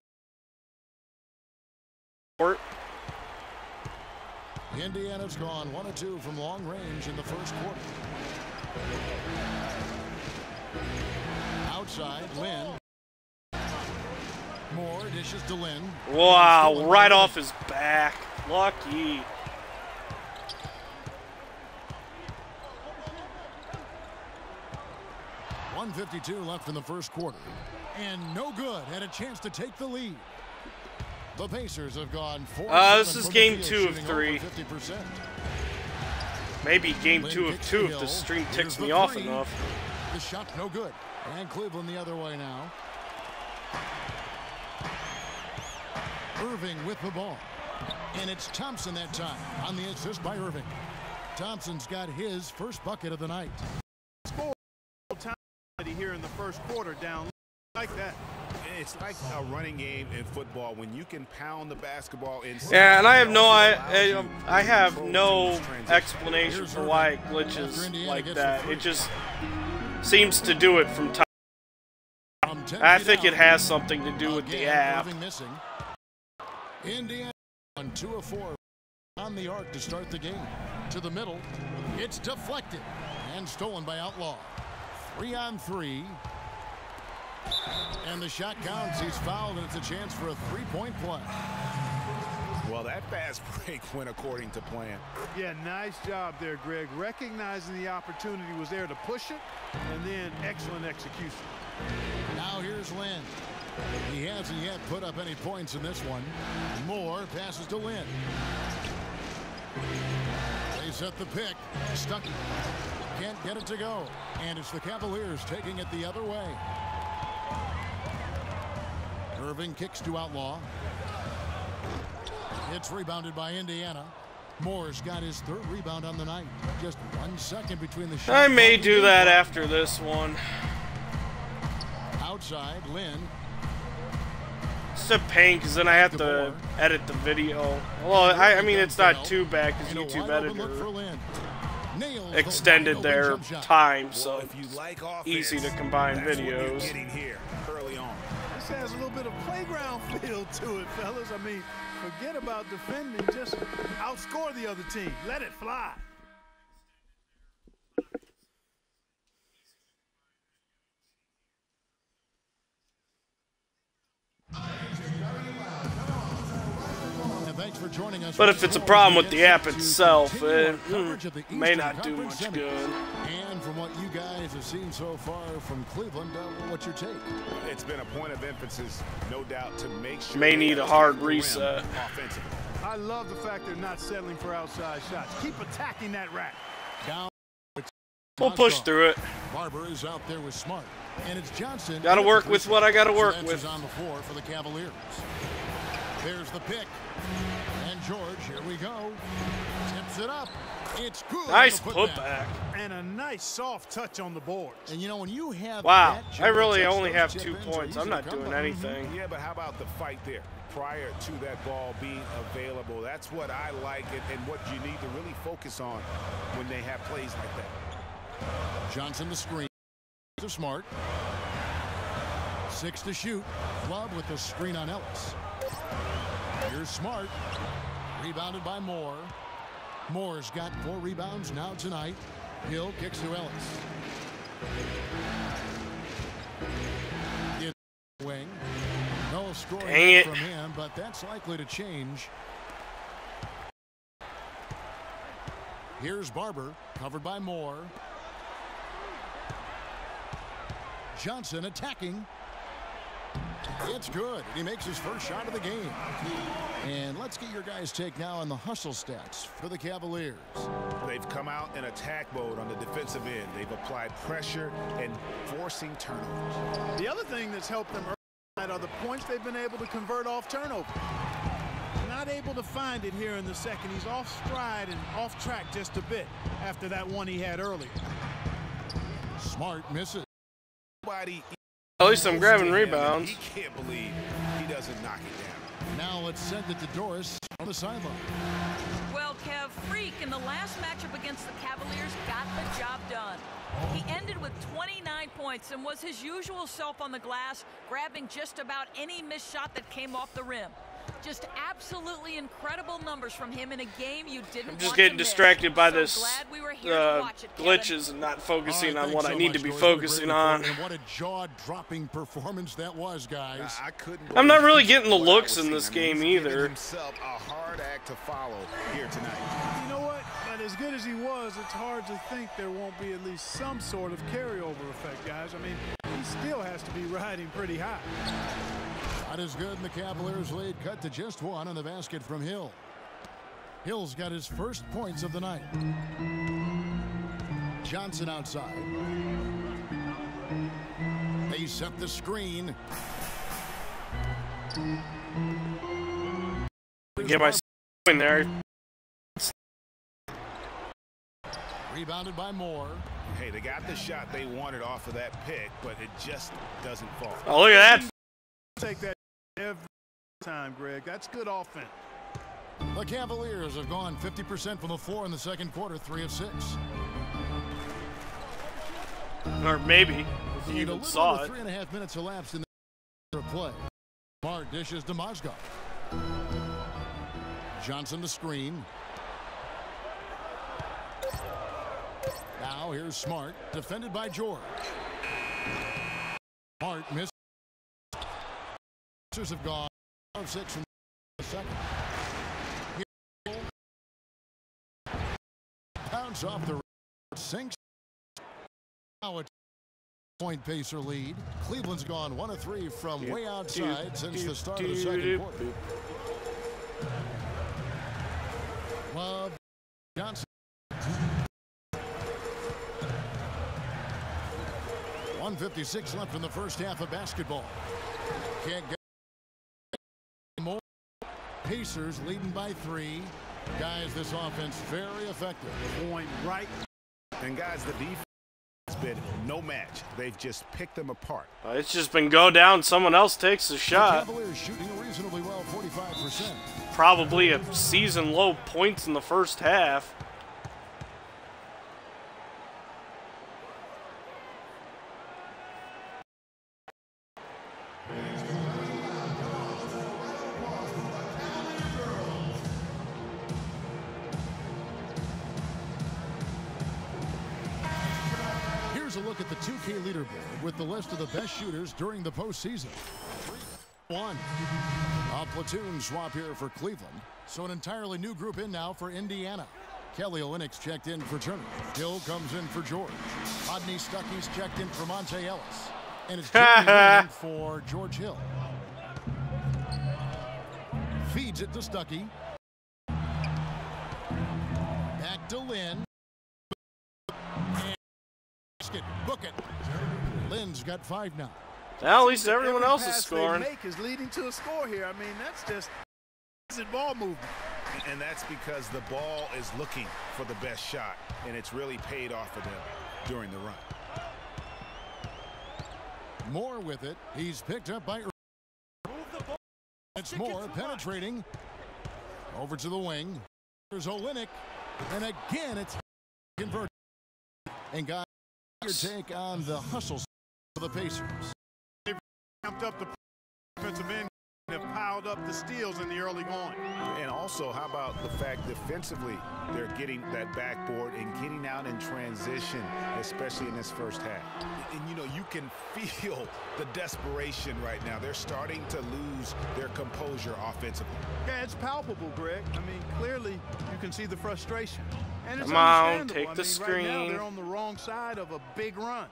Indiana's gone 1 of 2 from long range in the first quarter. Outside, Lin. Moore dishes to Lin. Wow, right off his back. Lucky. .152 left in the first quarter. And no good. Had a chance to take the lead. The Pacers have gone 4. This is game 2 of 3. Maybe game 2 of 2 if the stream ticks me off enough. The shot no good. And Cleveland the other way now. Irving with the ball. And it's Thompson that time on the assist by Irving. Thompson's got his first bucket of the night. Score here in the first quarter down like that. It's like a running game in football when you can pound the basketball inside. Yeah, and I have no explanation for why it glitches like that. It just seems to do it from time. I think it has something to do with the app. Indiana on 2 of 4 on the arc to start the game. To the middle. It's deflected and stolen by Outlaw. 3 on 3. And the shot counts. He's fouled, and it's a chance for a 3-point play. Well, that fast break went according to plan. Yeah, nice job there, Greg. Recognizing the opportunity was there to push it, and then excellent execution. Now here's Lin. He hasn't yet put up any points in this one. Moore passes to Lin. They set the pick. Stuck. Can't get it to go. And it's the Cavaliers taking it the other way. Irving kicks to Outlaw. It's rebounded by Indiana. Moore's got his 3rd rebound on the night. Just 1 second between the shots. I may do that after this one. Outside, Lin. It's a pain because then I have to edit the video. Well, I mean, it's not too bad because YouTube editor extended their time, so it's easy to combine videos. This has a little bit of playground feel to it, fellas. I mean, forget about defending. Just outscore the other team. Let it fly. And thanks for joining us. But if it's a problem with the app itself, it may not do much good. And from what you guys have seen so far from Cleveland, what's your take? It's been a point of emphasis, no doubt, to make sure may need a hard reset. I love the fact they're not settling for outside shots. Keep attacking that rack. Down. We'll push through it. Barber is out there with Smart, and it's Johnson. Got to work with what I got to work with. On the floor for the Cavaliers. There's the pick, and George, here we go. Tips it up. It's good. Nice putback. And a nice soft touch on the board. And you know, when you have wow, I really only have 2 points. I'm not doing anything. Yeah, but how about the fight there? Prior to that ball being available, that's what I like and what you need to really focus on when they have plays like that. Johnson the screen to Smart. 6 to shoot. Love with the screen on Ellis. Here's Smart. Rebounded by Moore. Moore's got 4 rebounds now tonight. Hill kicks to Ellis. Wing. No scoring from him, but that's likely to change. Here's Barber, covered by Moore. Johnson attacking. It's good. He makes his first shot of the game. And let's get your guys' take now on the hustle stats for the Cavaliers. They've come out in attack mode on the defensive end. They've applied pressure and forcing turnovers. The other thing that's helped them are the points they've been able to convert off turnover. Not able to find it here in the second. He's off stride and off track just a bit after that one he had earlier. Smart misses. At least I'm grabbing rebounds. He can't believe he doesn't knock it down. Now let's send it to Doris on the sideline. Well, Kev, Freak in the last matchup against the Cavaliers got the job done. He ended with 29 points and was his usual self on the glass, grabbing just about any missed shot that came off the rim. Just absolutely incredible numbers from him in a game you didn't. I'm just getting distracted by this glitches and not focusing on what I need to be focusing on. And what a jaw-dropping performance that was, guys. I'm not really getting the looks in this game either. Himself a hard act to follow here tonight. You know what? But as good as he was, it's hard to think there won't be at least some sort of carryover effect, guys. I mean, he still has to be riding pretty high. Not as good, and the Cavaliers lead cut to just 1 on the basket from Hill. Hill's got his first points of the night. Johnson outside. They set the screen. Get my in there. Rebounded by Moore. Hey, they got the shot they wanted off of that pick, but it just doesn't fall. Oh, look at that. Take that every time, Greg. That's good offense. The Cavaliers have gone 50% from the floor in the second quarter, 3 of 6. Or maybe, if you even saw it. 3.5 minutes elapsed in the play. Smart dishes to Mozgov. Johnson the screen. Now here's Smart, defended by George. Smart missed. Have gone 5 of 6 from the second. Bounce off the sinks. Now a point pacer lead. Cleveland's gone 1 of 3 from way outside since the start of the second quarter. Love Johnson. 1:56 left in the first half of basketball. Can't get more. Pacers leading by 3. Guys, this offense very effective. Point right. And guys, the defense has been no match. They've just picked them apart. It's just been go down. Someone else takes the shot. The Cavaliers shooting reasonably well, 45%. Probably a season low points in the first half. Here's a look at the 2K leaderboard with the list of the best shooters during the postseason. 1. A platoon swap here for Cleveland. So an entirely new group in now for Indiana. Kelly Olynyk's checked in for Turner. Hill comes in for George. Rodney Stuckey's checked in for Monte Ellis. And it's Jeremy for George Hill. Feeds it to Stuckey. Back to Lynn. And book it. Lynn's got 5 now. Well, at least everyone else is scoring. Make is leading to a score here. I mean, that's just ball movement. And that's because the ball is looking for the best shot, and it's really paid off for them during the run. More with it. He's picked up by it's Moore penetrating over to the wing. There's Olynyk, and again it's converted. And got your take on the hustles for the Pacers. They've ramped up the defensive end and have piled up the steals in the early going. And also, how about the fact defensively they're getting that backboard and getting out in transition, especially in this first half. And you know, you can feel the desperation right now. They're starting to lose their composure offensively. Yeah, it's palpable, Greg. I mean, clearly you can see the frustration. And it's Come on, understandable. take the screen. Right now they're on the wrong side of a big run.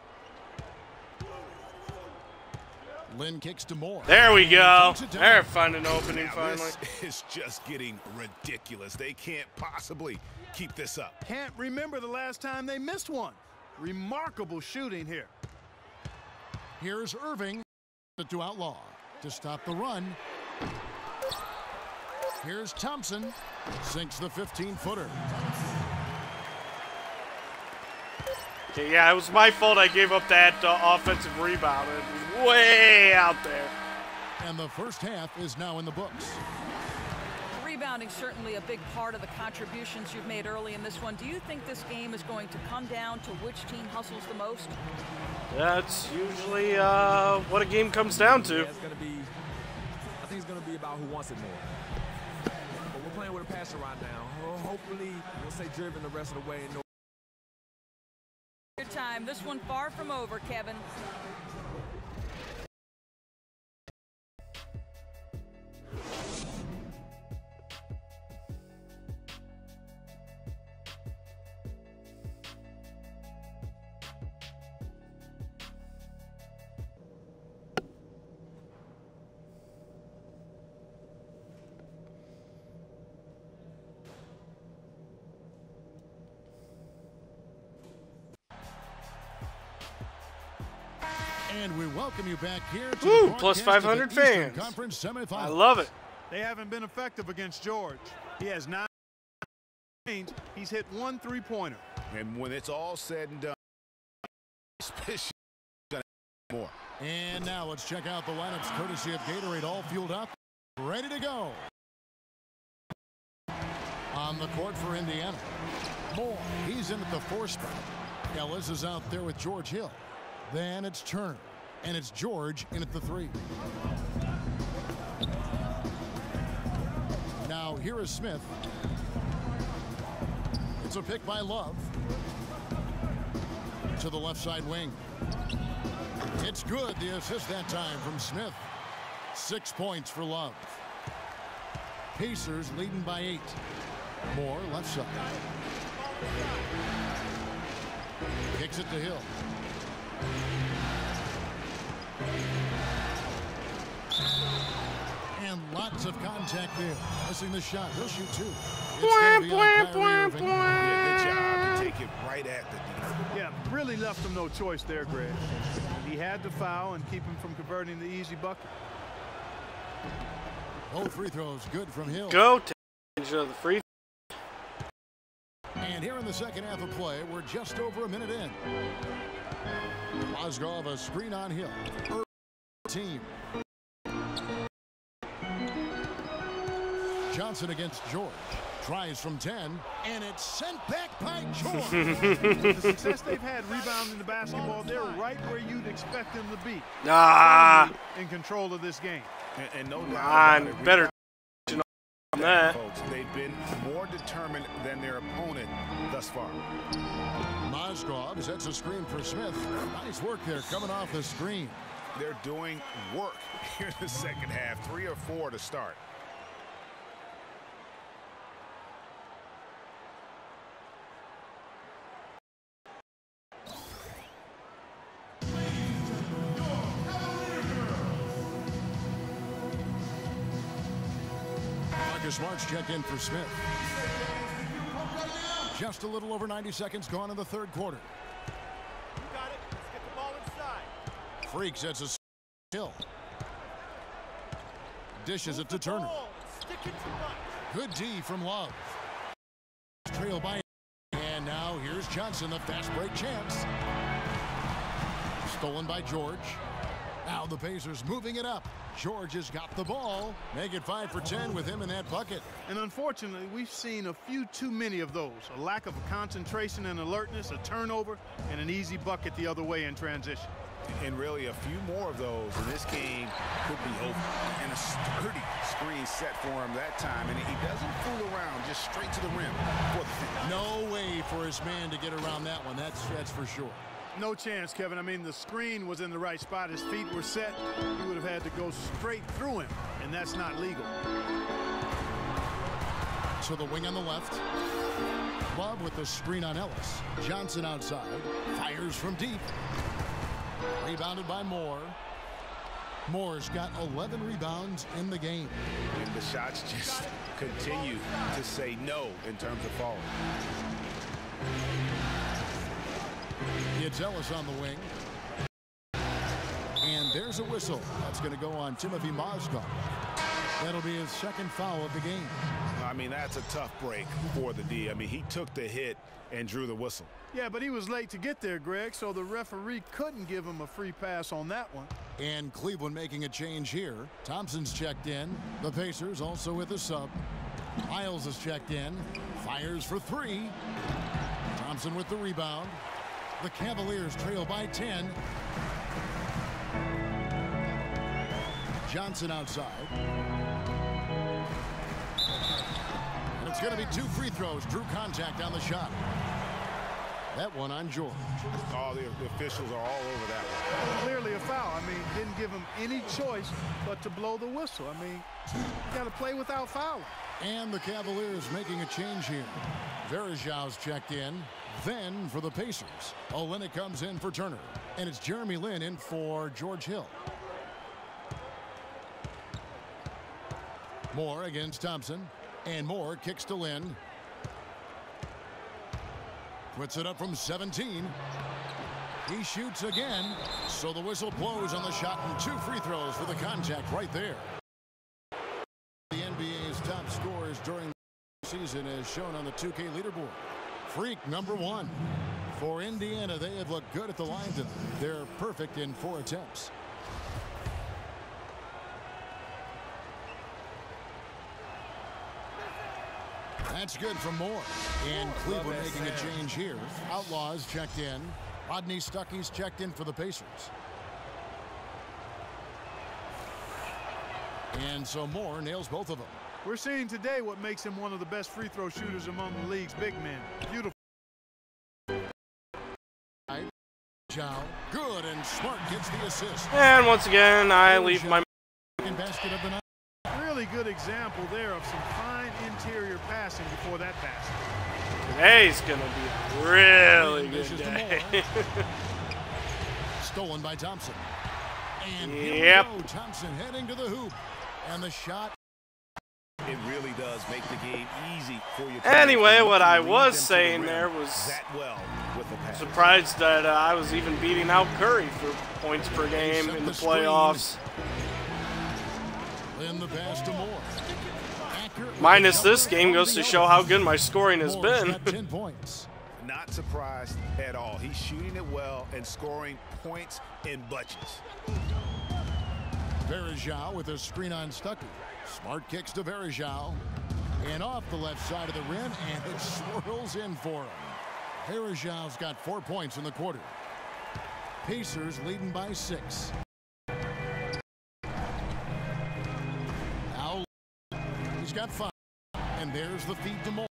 Lynn kicks to Moore. There we go. They're finding an opening Now, finally. this is just getting ridiculous. They can't possibly keep this up. Can't remember the last time they missed one. Remarkable shooting here. Here's Irving to Outlaw to stop the run. Here's Thompson. Sinks the 15-footer. Okay, yeah, it was my fault I gave up that offensive rebound. It was way out there. And the first half is now in the books. Rebounding certainly a big part of the contributions you've made early in this one. Do you think this game is going to come down to which team hustles the most? That's usually what a game comes down to. Yeah, I think it's going to be about who wants it more. But we're playing with a passer right now. Hopefully, we'll stay driven the rest of the way. Your time. This one far from over, Kevin. And we welcome you back here to Woo, the plus broadcast of 500 the Eastern fans. Conference semifinals. I love it. They haven't been effective against George. He has 9 games. He's hit 1 3-pointer. And when it's all said and done, suspicion more. And now let's check out the lineups courtesy of Gatorade, all fueled up, ready to go. On the court for Indiana. Moore, he's in at the 4 spot. Ellis is out there with George Hill. Then it's Turner, and it's George in at the 3. Now here is Smith. It's a pick by Love. To the left side wing. It's good, the assist that time from Smith. 6 points for Love. Pacers leading by 8. Moore left side. Kicks it to Hill. And lots of contact there. Missing the shot. He'll shoot 2. Yeah, good job to take it right at the defense. Yeah, really left him no choice there, Greg. He had to foul and keep him from converting the easy bucket. Both free throws good from Hill. Go to the free. And here in the second half of play, we're just over a minute in. Mozgov a screen on Hill. Team. Johnson against George. Tries from 10, and it's sent back by George. The success they've had rebounding the basketball, they're right where you'd expect them to be. In control of this game. And no doubt better on that. Folks, they've been more determined than their opponent thus far. Mozgov sets a screen for Smith. Nice work there coming off the screen. they're doing work here in the second half. 3 or 4 to start. Smart's checked in for Smith. Just a little over 90 seconds gone in the third quarter. You got it. Let's get the ball inside. Freak sets a hill. Dishes it to Turner. Good D from Love. Trail by. And now here's Johnson, the fast break chance. Stolen by George. Now the Pacers moving it up. George has got the ball. Make it 5 for 10 with him in that bucket. And unfortunately, we've seen a few too many of those. A lack of concentration and alertness, a turnover, and an easy bucket the other way in transition. And really a few more of those in this game could be over. And a sturdy screen set for him that time. And he doesn't fool around, just straight to the rim for the finish. No way for his man to get around that one. That's for sure. No chance, Kevin. I mean, the screen was in the right spot. His feet were set. He would have had to go straight through him, and that's not legal. To the wing on the left. Love with the screen on Ellis. Johnson outside. Fires from deep. Rebounded by Moore. Moore's got 11 rebounds in the game. And the shots just continue to say no in terms of falling. It's Ellis on the wing. And there's a whistle. That's going to go on Timothy Mozgov. That'll be his second foul of the game. I mean, that's a tough break for the D. I mean, he took the hit and drew the whistle. Yeah, but he was late to get there, Greg, so the referee couldn't give him a free pass on that one. And Cleveland making a change here. Thompson's checked in. The Pacers also with a sub. Miles is checked in. Fires for 3. Thompson with the rebound. The Cavaliers trail by 10. Johnson outside. And it's going to be 2 free throws. Drew contact on the shot. That one on George. Oh, the officials are all over that one. Clearly a foul. I mean, didn't give him any choice but to blow the whistle. I mean, you got to play without fouling. And the Cavaliers making a change here. Verajau's checked in. Then for the Pacers, Olynyk comes in for Turner. And it's Jeremy Lin in for George Hill. Moore against Thompson. And Moore kicks to Lin. Puts it up from 17. He shoots again. So the whistle blows on the shot and 2 free throws for the contact right there. The NBA's top scorers during the season is shown on the 2K leaderboard. Freak number 1. For Indiana, they have looked good at the line tonight. They're perfect in 4 attempts. That's good from Moore. And Cleveland making a change here. Outlaws checked in. Rodney Stuckey's checked in for the Pacers. And so Moore nails both of them. We're seeing today what makes him one of the best free throw shooters among the league's big men. Beautiful. Good, and Smart gets the assist. And once again, I leave my basket of the night. Really good example there of some fine interior passing before that pass. Today's gonna be a really good day. Stolen by Thompson. And yep. Thompson heading to the hoop. And the shot. It really does make the game easy for you. Anyway, what I was saying there was that well with the pass. Surprised that I was even beating out Curry for points per game in the playoffs. In the pass to Moore. Minus this game goes to show how good my scoring has been. 10 points. Not surprised at all. He's shooting it well and scoring points in bunches. Verajau with a screen on Stuckey. Smart kicks to Verajau. And off the left side of the rim, and it swirls in for him. Verajau's got 4 points in the quarter. Pacers leading by 6. Now he's got 5. And there's the feed to Moore.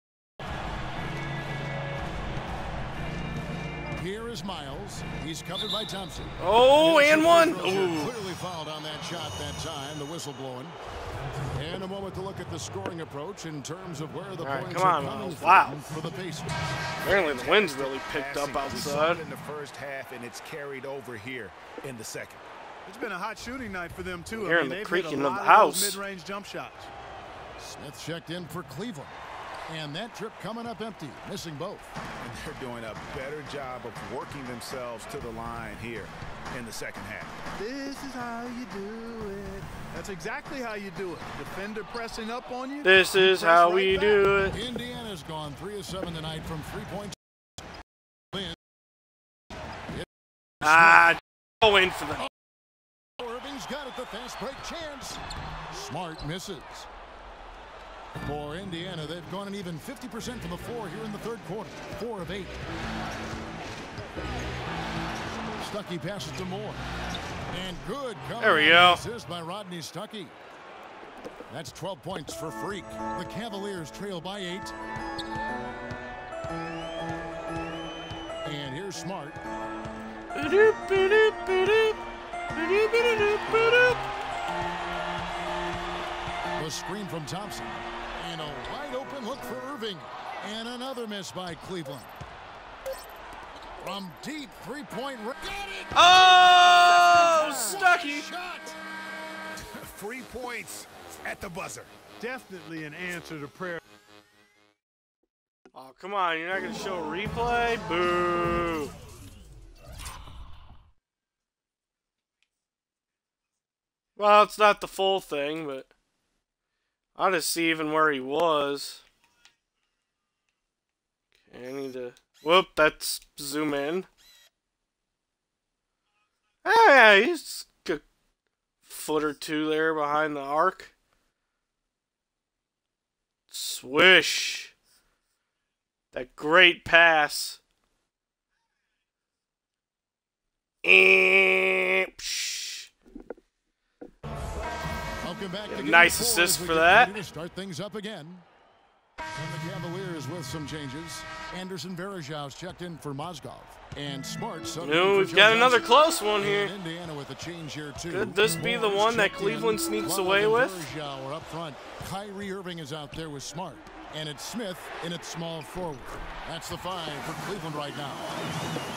Here is Miles. He's covered by Thompson. Oh, and one. Ooh. Clearly fouled on that shot that time. The whistle blowing. And a moment to look at the scoring approach in terms of where the points are coming from for the Pacers. Apparently the wind's really picked up outside. In the first half, and it's carried over here in the second. It's been a hot shooting night for them too. Hearing the they've creaking hit a of the lot house. those mid-range jump shots. Smith checked in for Cleveland. And that trip coming up empty, missing both. And they're doing a better job of working themselves to the line here in the second half. This is how you do it. That's exactly how you do it. Defender pressing up on you. This is how we do it. Indiana's gone 3 of 7 tonight from 3-point. Going for the. Irving's got it, the fast break chance. Smart misses. For Indiana, they've gone an even 50% from the floor here in the third quarter. 4 of 8. Stuckey passes to Moore. And good. There we go. Assist by Rodney Stuckey. That's 12 points for Freak. The Cavaliers trail by 8. And here's Smart. The screen from Thompson. And a wide open look for Irving. And another miss by Cleveland. From deep 3-point range. Oh, Stuckey. 3 points at the buzzer. Definitely an answer to prayer. Oh, come on. You're not going to show a replay? Boo. Well, it's not the full thing, but I'll just see even where he was. Okay, I need to... Whoop, that's zoom in. Yeah, he's a foot or two there behind the arc. Swish. That great pass. And... Nice assist for that. To start things up again. And the Cavaliers with some changes. Anderson Varejau's checked in for Mozgov. And Smart. We've got another close one here. Indiana with a change here too. Could this be the one that Cleveland sneaks away with? Varejao are up front. Kyrie Irving is out there with Smart. And it's Smith in its small forward. That's the 5 for Cleveland right now.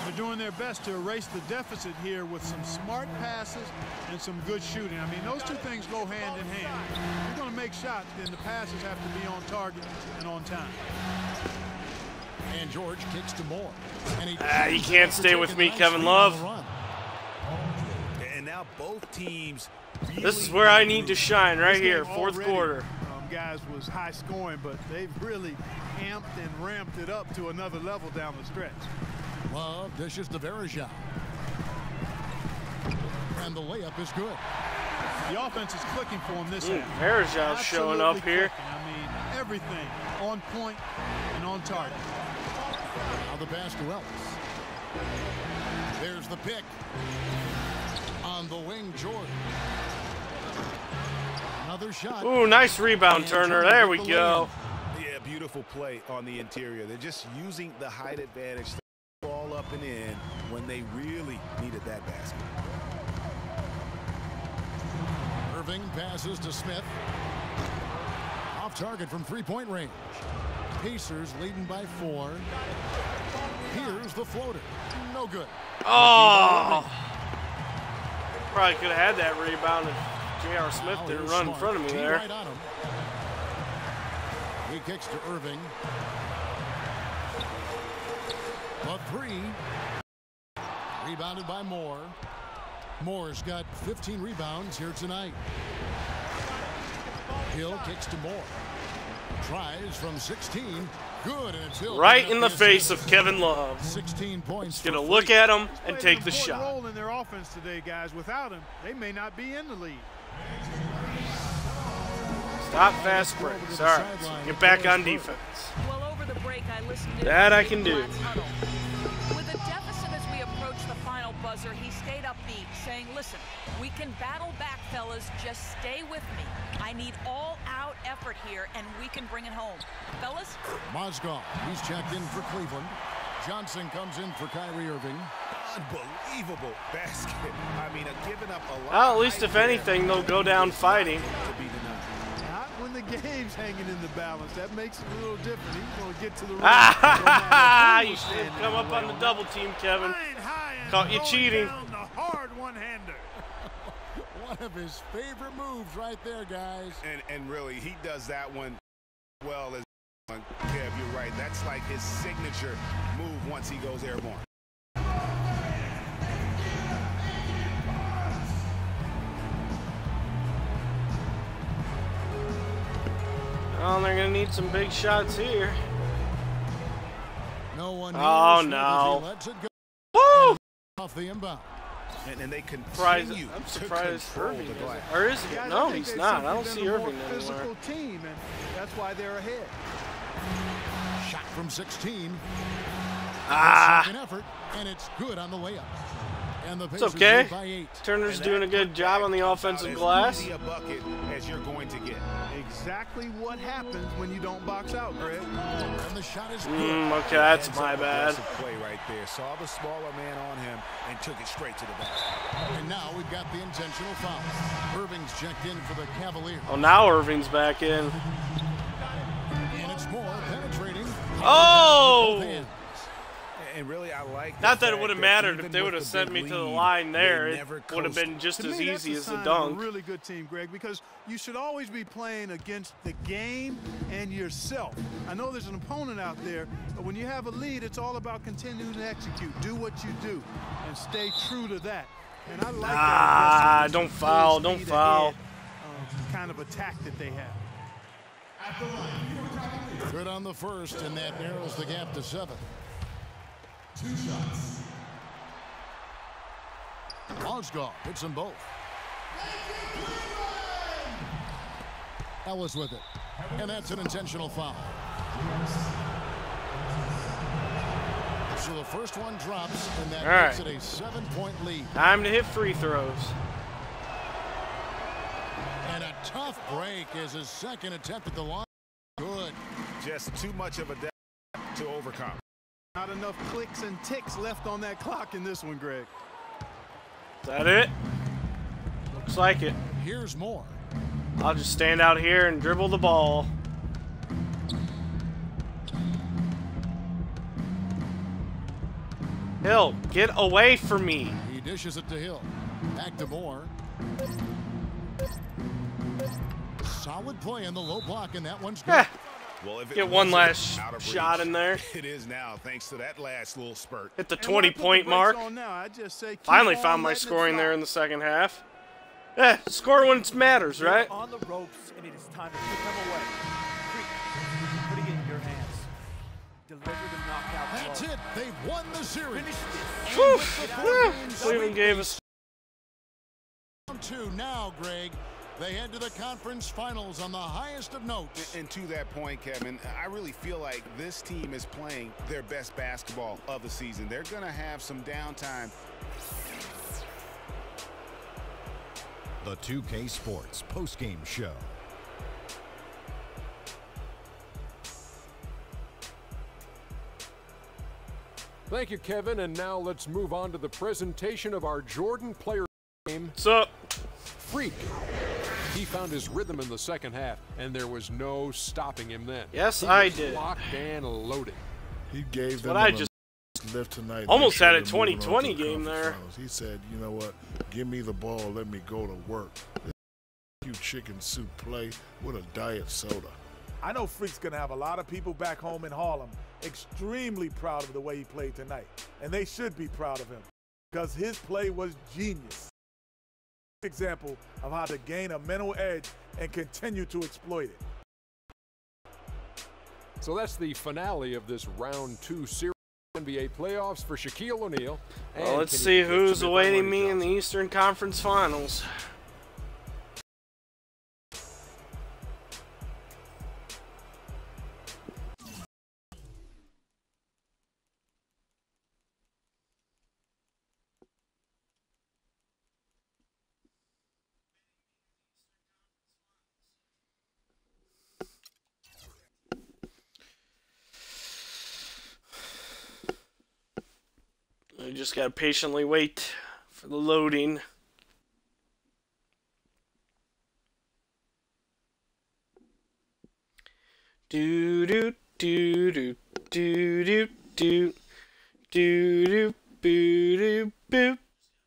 They're doing their best to erase the deficit here with some smart passes and some good shooting. I mean, those two things go hand in hand. If you're going to make shots, then the passes have to be on target and on time. And George kicks to Moore. And you can't stay with me, Kevin Love. And now both teams. Really this is where I need to shine, right here, fourth quarter. Guys was high scoring, but they've really amped and ramped it up to another level down the stretch. Love dishes to Varejao. And the layup is good. The offense is clicking for him this half. Varejao showing up here. I mean, everything on point and on target. Now the pass to Ellis. There's the pick. On the wing, Jordan. Another shot. Ooh, nice rebound, Turner. There we go. Yeah, beautiful play on the interior. They're just using the height advantage to fall up and in when they really needed that basket. Irving passes to Smith. Off target from 3-point range. Pacers leading by 4. Here's the floater. No good. Oh. Probably could have had that rebound if J.R. Smith didn't run in front of me there. Right on him. He kicks to Irving. A 3. Rebounded by Moore. Moore's got 15 rebounds here tonight. Hill kicks to Moore. Tries from 16. Good, and it's Hill. Right in the face of Kevin Love. 16 points. Gonna look at him and take the shot. Role in their offense today, guys. Without him, they may not be in the lead. Stop fast breaks. All right, so get back on defense. Well, over the break, I listened to that I can do. With a deficit as we approach the final buzzer, he stayed upbeat, saying, listen, we can battle back, fellas. Just stay with me. I need all-out effort here, and we can bring it home. Fellas? Mozgov, he's checked in for Cleveland. Johnson comes in for Kyrie Irving. Unbelievable basket. I mean, giving up a lot. Well, at least if anything, they'll go down fighting. Not when the game's hanging in the balance. That makes it a little different. He's going to get to the rim. You should have come up on the double team, Kevin. Caught you cheating. The hard one-hander. One of his favorite moves right there, guys. And really, he does that one well as Kev, you're right. That's like his signature move once he goes airborne. Oh, they're going to need some big shots here. No one no. Lets it go. Woo! Off the inbound. And they continue. I'm surprised Irving is. glass. Or is he? Guys, No, I think he's they've not. I simply don't been see a more Irving anywhere. physical team, and that's why they're ahead. Shot from 16. Second effort, and it's good on the layup. And the It's Pacers okay. lead by 8. Turner's doing a good job on the offensive glass. Easy a bucket as you're going to get. Exactly what happens when you don't box out, Greg. And the shot is good. Okay, that's my bad. Play right there. Saw the smaller man on him and took it straight to the basket. And now we've got the intentional foul. Irving's checked in for the Cavaliers. Oh, now Irving's back in. And it's more penetrating. Oh! And really, I like. Not that it would have mattered if they would have sent me to the line there. It would have been just To as me, that's easy a as the sign of dunk. a really good team, Greg, because you should always be playing against the game and yourself. I know there's an opponent out there, but when you have a lead, it's all about continuing to execute. Do what you do and stay true to that. And I like that. Don't foul, don't foul. Kind of attack that they have. Good on the first, and that narrows the gap to 7. 2 shots. Osgood hits them both. Ellis with it. And that's an intentional foul. So the first one drops, and that makes it a 7-point lead. Time to hit free throws. And a tough break as his second attempt at the line. Good. Just too much of a depth to overcome. Not enough clicks and ticks left on that clock in this one, Greg. Is that it? Looks like it. Here's more. I'll just stand out here and dribble the ball. Hill, get away from me. He dishes it to Hill. Back to Moore. Solid play in the low block, and that one's good. Well, if it Get one last out of shot reach, in there. It is now, thanks to that last little spurt. Hit the 20-point mark. Finally found my scoring there in the second half. Score when it matters, right? On the ropes, and it is time to put them away. Creek, putting it in your hands. Deliver the knockout. That's it. They've won the series. Cleveland gave us. Round 2 now, Greg. They head to the conference finals on the highest of notes. And to that point, Kevin, I really feel like this team is playing their best basketball of the season. They're going to have some downtime. The 2K Sports postgame show. Thank you, Kevin. And now let's move on to the presentation of our Jordan player game. What's up? Freak. He found his rhythm in the second half, and there was no stopping him then. Yes, he I was did. Locked and loaded. He gave them what I just lift tonight. almost had a They should have moved on 20-20 to the game there. finals. He said, you know what, give me the ball, let me go to work. This cute chicken soup play with a diet soda. I know Freak's going to have a lot of people back home in Harlem extremely proud of the way he played tonight. And they should be proud of him because his play was genius. Example of how to gain a mental edge and continue to exploit it. So that's the finale of this round 2 series NBA playoffs for Shaquille O'Neal. Well, let's see who's awaiting me in the Eastern Conference Finals. I just gotta patiently wait for the loading. Do do do do do do do do do do boop boop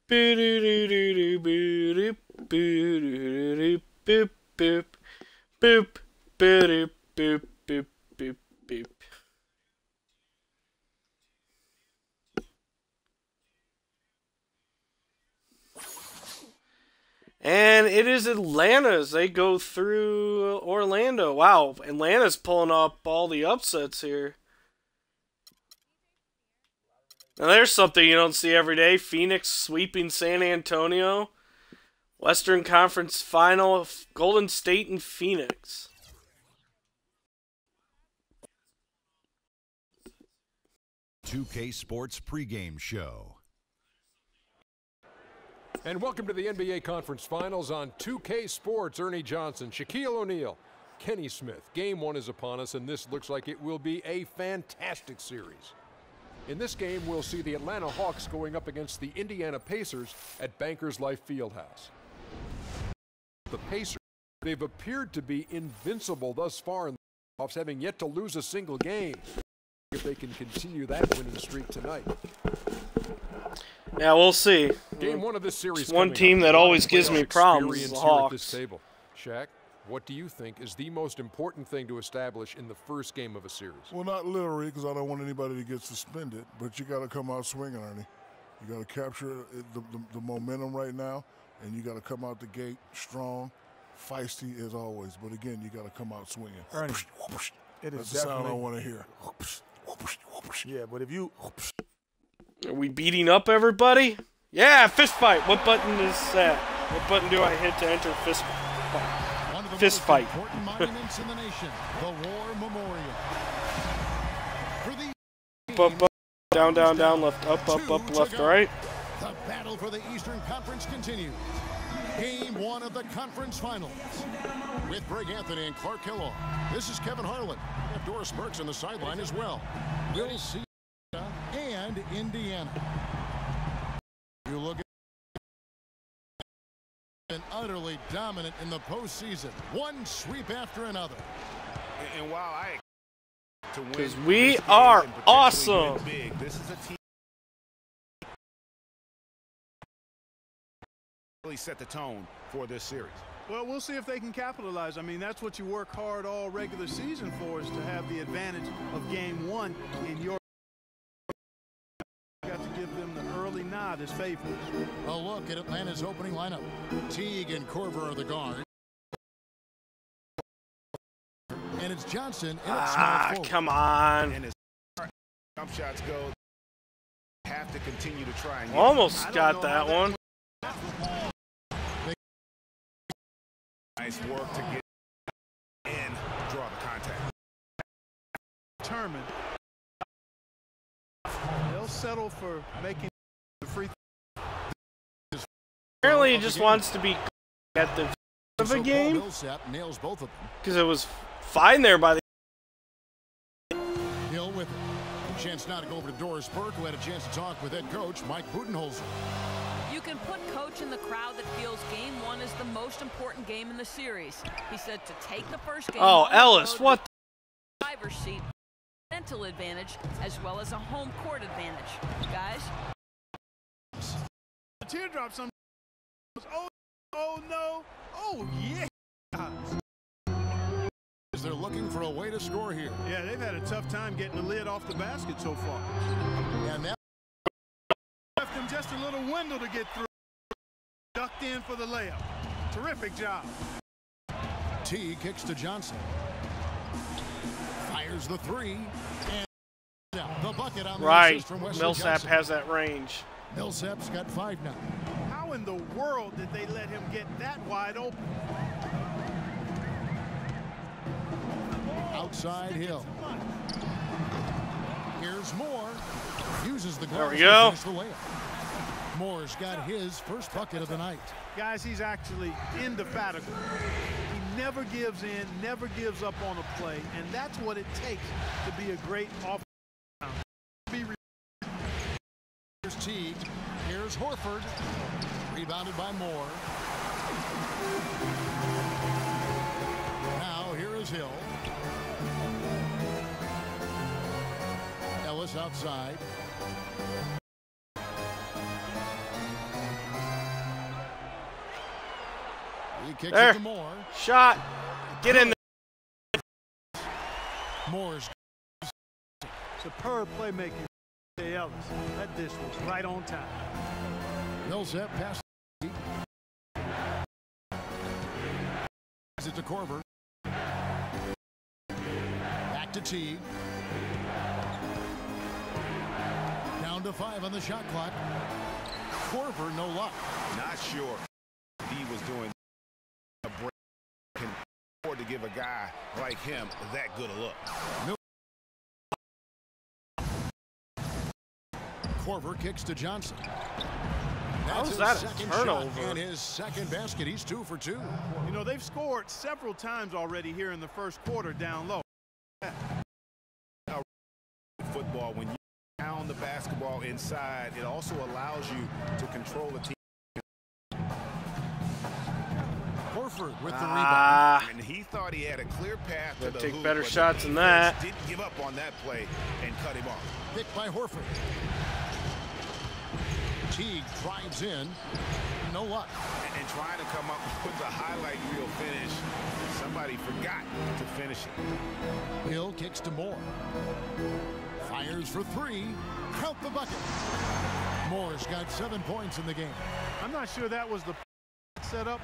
do do do boop boop boop boop boop boop boop boop boop. And it is Atlanta as they go through Orlando. Wow, Atlanta's pulling up all the upsets here. Now there's something you don't see every day. Phoenix sweeping San Antonio. Western Conference Final of Golden State and Phoenix. $2K Sports pregame show. And welcome to the NBA Conference Finals on 2K Sports. Ernie Johnson, Shaquille O'Neal, Kenny Smith. Game 1 is upon us, and this looks like it will be a fantastic series. In this game, we'll see the Atlanta Hawks going up against the Indiana Pacers at Bankers Life Fieldhouse. The Pacers, they've appeared to be invincible thus far in the playoffs, having yet to lose a single game. If they can continue that winning streak tonight. Yeah, we'll see. Game 1 of this series. One team that always gives me problems is the Hawks. This table. Shaq, what do you think is the most important thing to establish in the first game of a series? Well, not literally, because I don't want anybody to get suspended, but you got to come out swinging, Ernie. You got to capture the momentum right now, and you got to come out the gate strong, feisty as always. But again, you got to come out swinging. Ernie, it is That's the sound I want to hear. Yeah, but if you... Are we beating up everybody? Yeah, fist fight. What button is that? What button do I hit to enter fist fight? One of the fist most fight. important monuments in the nation, the War Memorial. For the Down, down, down, left, up, left, right. The battle for the Eastern Conference continues. Game 1 of the conference finals. With Greg Anthony and Clark Kellogg. This is Kevin Harlan. And Doris Burke's on the sideline as well. We'll see and Indiana. You look at been utterly dominant in the postseason. One sweep after another. And while I to win, because we are awesome. Big. This is a team really set the tone for this series. Well, we'll see if they can capitalize. I mean, that's what you work hard all regular season for, is to have the advantage of game 1 in your. Got to give them the early nod as favorites. A look at Atlanta's opening lineup. Teague and Korver are the guards. And it's Johnson in at small forward. Come on. And as jump shots go, have to continue to try. And almost got that one. Nice work to get and draw the contact. Determined. They'll settle for making the free throw. Apparently he just wants to be at the of a game. Nails both of them. Because it was fine there by the Hill with it. Chance now to go over to Doris Burke, who had a chance to talk with head coach Mike Budenholzer. You can put Coach in the crowd that feels game 1 is the most important game in the series. He said to take the first game. Oh, Ellis, what the driver's seat, mental advantage, as well as a home court advantage. Guys? The teardrop sometimes. Oh no. Oh yeah. They're looking for a way to score here. Yeah, they've had a tough time getting the lid off the basket so far. And that left them just a little window to get through. Ducked in for the layup. Terrific job. T kicks to Johnson. Fires the 3. And the bucket on the assist from Wesley Millsap Johnson. has that range. Millsap's got 5 now. How in the world did they let him get that wide open? Outside Hill. Here's Moore. Uses the There we glass to go. finish the layup. Moore's got his first bucket of the night. Guys, he's actually indefatigable. He never gives in, never gives up on a play, and that's what it takes to be a great offensive. Teague. Here's Horford. Rebounded by Moore. Now here is Hill. Ellis outside. He kicks it to Moore. Shot. Get in there. Moore's superb playmaking. Ellis. That dish was right on time. Millsap pass. It to Korver. Back to Teague. Down to 5 on the shot clock. Korver, no luck. Not sure he was doing a break. Can afford to give a guy like him that good a look. Korver kicks to Johnson. How was that a turnover? And his second basket. He's 2 for 2. You know, they've scored several times already here in the first quarter down low. Football, when you pound the basketball inside, it also allows you to control the team. Horford with the rebound. And he thought he had a clear path to the take hoop, better but shots than that. Didn't give up on that play and cut him off. Picked by Horford. Teague drives in. No luck. And trying to come up with the highlight reel finish. Somebody forgot to finish it. Hill kicks to Moore. Fires for 3. Count the bucket. Moore's got 7 points in the game. I'm not sure that was the setup.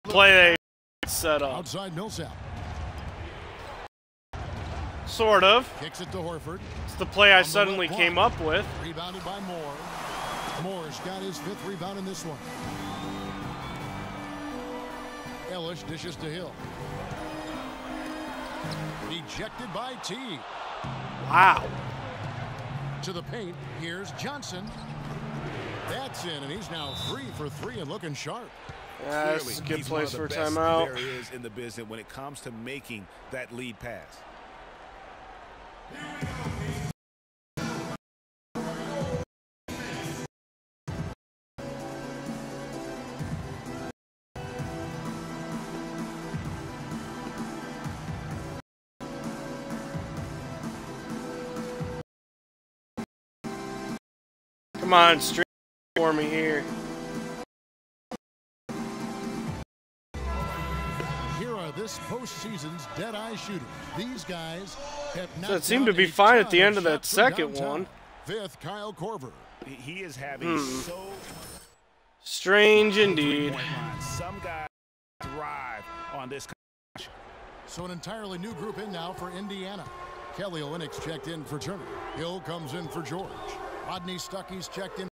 Play set up. Outside Millsap. Sort of. Kicks it to Horford. It's the play I suddenly came up with. Rebounded by Moore. Moore's got his 5th rebound in this one. Ellis dishes to Hill. Rejected by Teague. Wow. To the paint. Here's Johnson. That's in, and he's now 3 for 3 and looking sharp. Yeah, this is a good He's place one for of a the best timeout. there is in the business when it comes to making that lead pass. Come on, straight for me here. Here are this postseason's dead-eye shooters. These guys have not. So it seemed to be fine at the end of that second one. 5th, Kyle Korver. He is having so strange indeed. Some guys thrive on this. So an entirely new group in now for Indiana. Kelly Olynyk checked in for Turner. Hill comes in for George. Rodney Stuckey's checked in.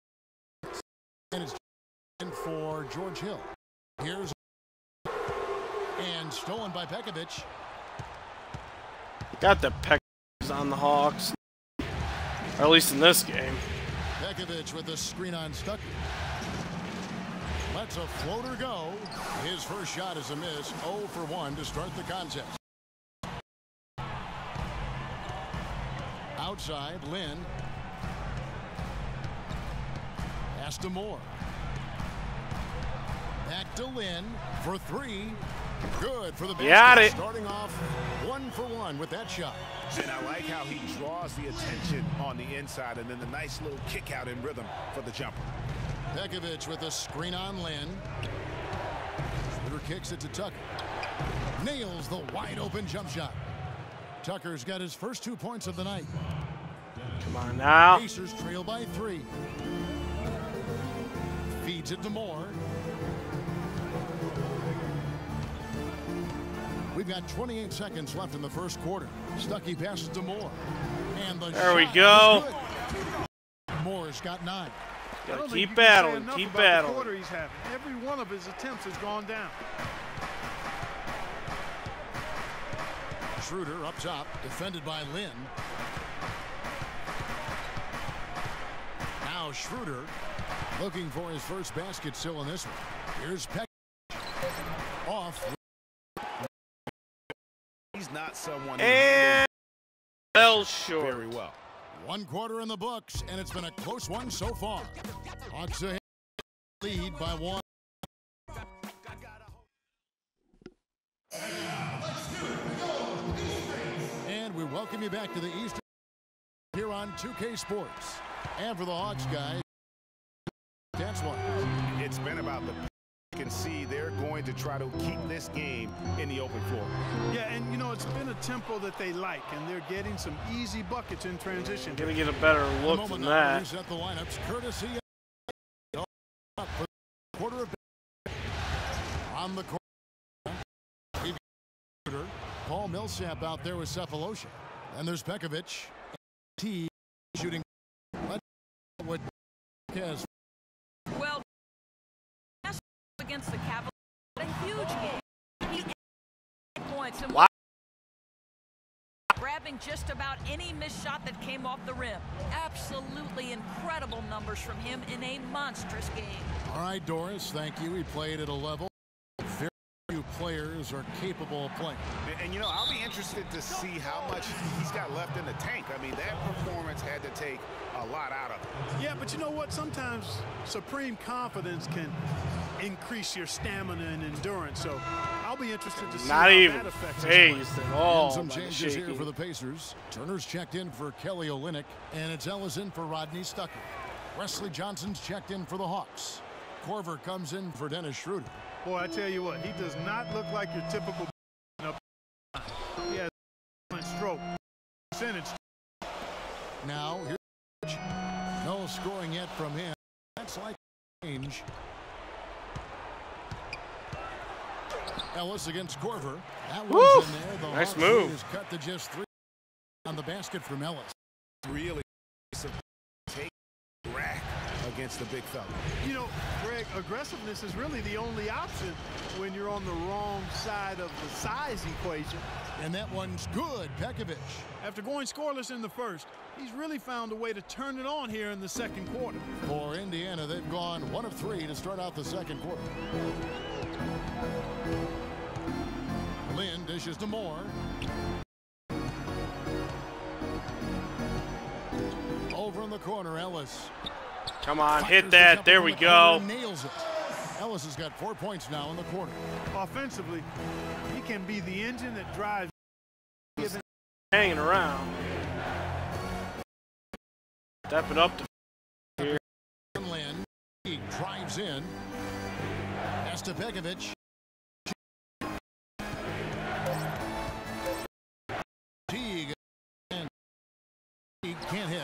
And it's in for George Hill. Here's and stolen by Pekovic. Got the Peck on the Hawks. Or at least in this game. Pekovic with the screen on Stuckey. Lets a floater go. His first shot is a miss. 0 for 1 to start the contest. Outside, Lynn. Pass to Moore. Back to Lynn for 3. Good for the basket. Got it. Starting off 1 for 1 with that shot. And I like how he draws the attention on the inside and then the nice little kick out in rhythm for the jumper. Pekovic with a screen on Lynn. Schroeder kicks it to Tucker. Nails the wide open jump shot. Tucker's got his first 2 points of the night. Come on now. Pacers trail by 3. Feeds it to Moore. We've got 28 seconds left in the first quarter. Stuckey passes to Moore. And there we go. Moore's got 9. Gotta keep battling, keep battling. Quarter he's having. Every one of his attempts has gone down. Schroeder up top, defended by Lynn. Now Schroeder looking for his first basket still in this one. Here's Peck off. He's not someone and fell short. Very well. One quarter in the books, and it's been a close one so far. Hawks ahead, lead by 1. And we welcome you back to the Eastern here on 2K Sports. And for the Hawks guys, that's one. It's been about the you can see they're going to try to keep this game in the open floor. Yeah, and you know, it's been a tempo that they like, and they're getting some easy buckets in transition. Gonna get a better look than that. Reset the lineups, courtesy of quarter of on the corner. Paul Millsap out there with Cephalosha. And there's Pekovic. T shooting. Well, against the Cavaliers, a huge game. He points and grabbing just about any missed shot that came off the rim. Absolutely incredible numbers from him in a monstrous game. All right, Doris, thank you. He played at a level very few players are capable of playing. And you know, I'll be interested to see how much he's got left in the tank. I mean, that performance had to take a lot out of him. Yeah, but you know what? Sometimes supreme confidence can increase your stamina and endurance. So I'll be interested to see not how even that affects phased at all. And some changes here for the Pacers. Turner's checked in for Kelly Olynyk, and it's Ellison for Rodney Stucker. Wesley Johnson's checked in for the Hawks. Korver comes in for Dennis Schroeder. Boy, I tell you what, he does not look like your typical. He has a stroke percentage. Now here's no scoring yet from him. That's like a change. Ellis against Korver. That one's in there. The nice Hawks move. is cut to just 3 on the basket from Ellis. Really take rack against the big fella. You know, Greg, aggressiveness is really the only option when you're on the wrong side of the size equation. And that one's good. Pekovic. After going scoreless in the first, he's really found a way to turn it on here in the second quarter. For Indiana, they've gone 1 of 3 to start out the second quarter. Lynn dishes to Moore. Over in the corner, Ellis. Come on, hit that. There we go. Nails it. Ellis has got 4 points now in the quarter. Offensively, he can be the engine that drives. Hanging around. Step it up to here. Lynn, he drives in. Pass to Pekovic. Teague and he can't hit.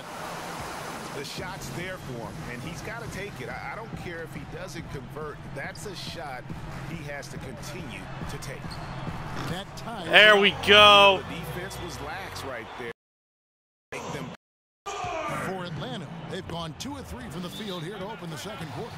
The shot's there for him, and he's got to take it. I don't care if he doesn't convert. That's a shot he has to continue to take. That time. There we go. The defense was lax right there. Make them. For Atlanta, they've gone 2 of 3 from the field here to open the second quarter.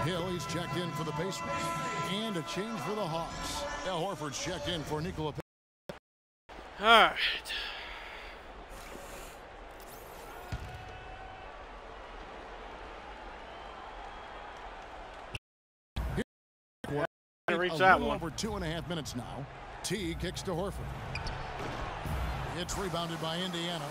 Hill, he's checked in for the Pacers. And a change for the Hawks. Al Horford's checked in for Nikola. All right. Reach that one. Over 2.5 minutes now. T kicks to Horford. It's rebounded by Indiana.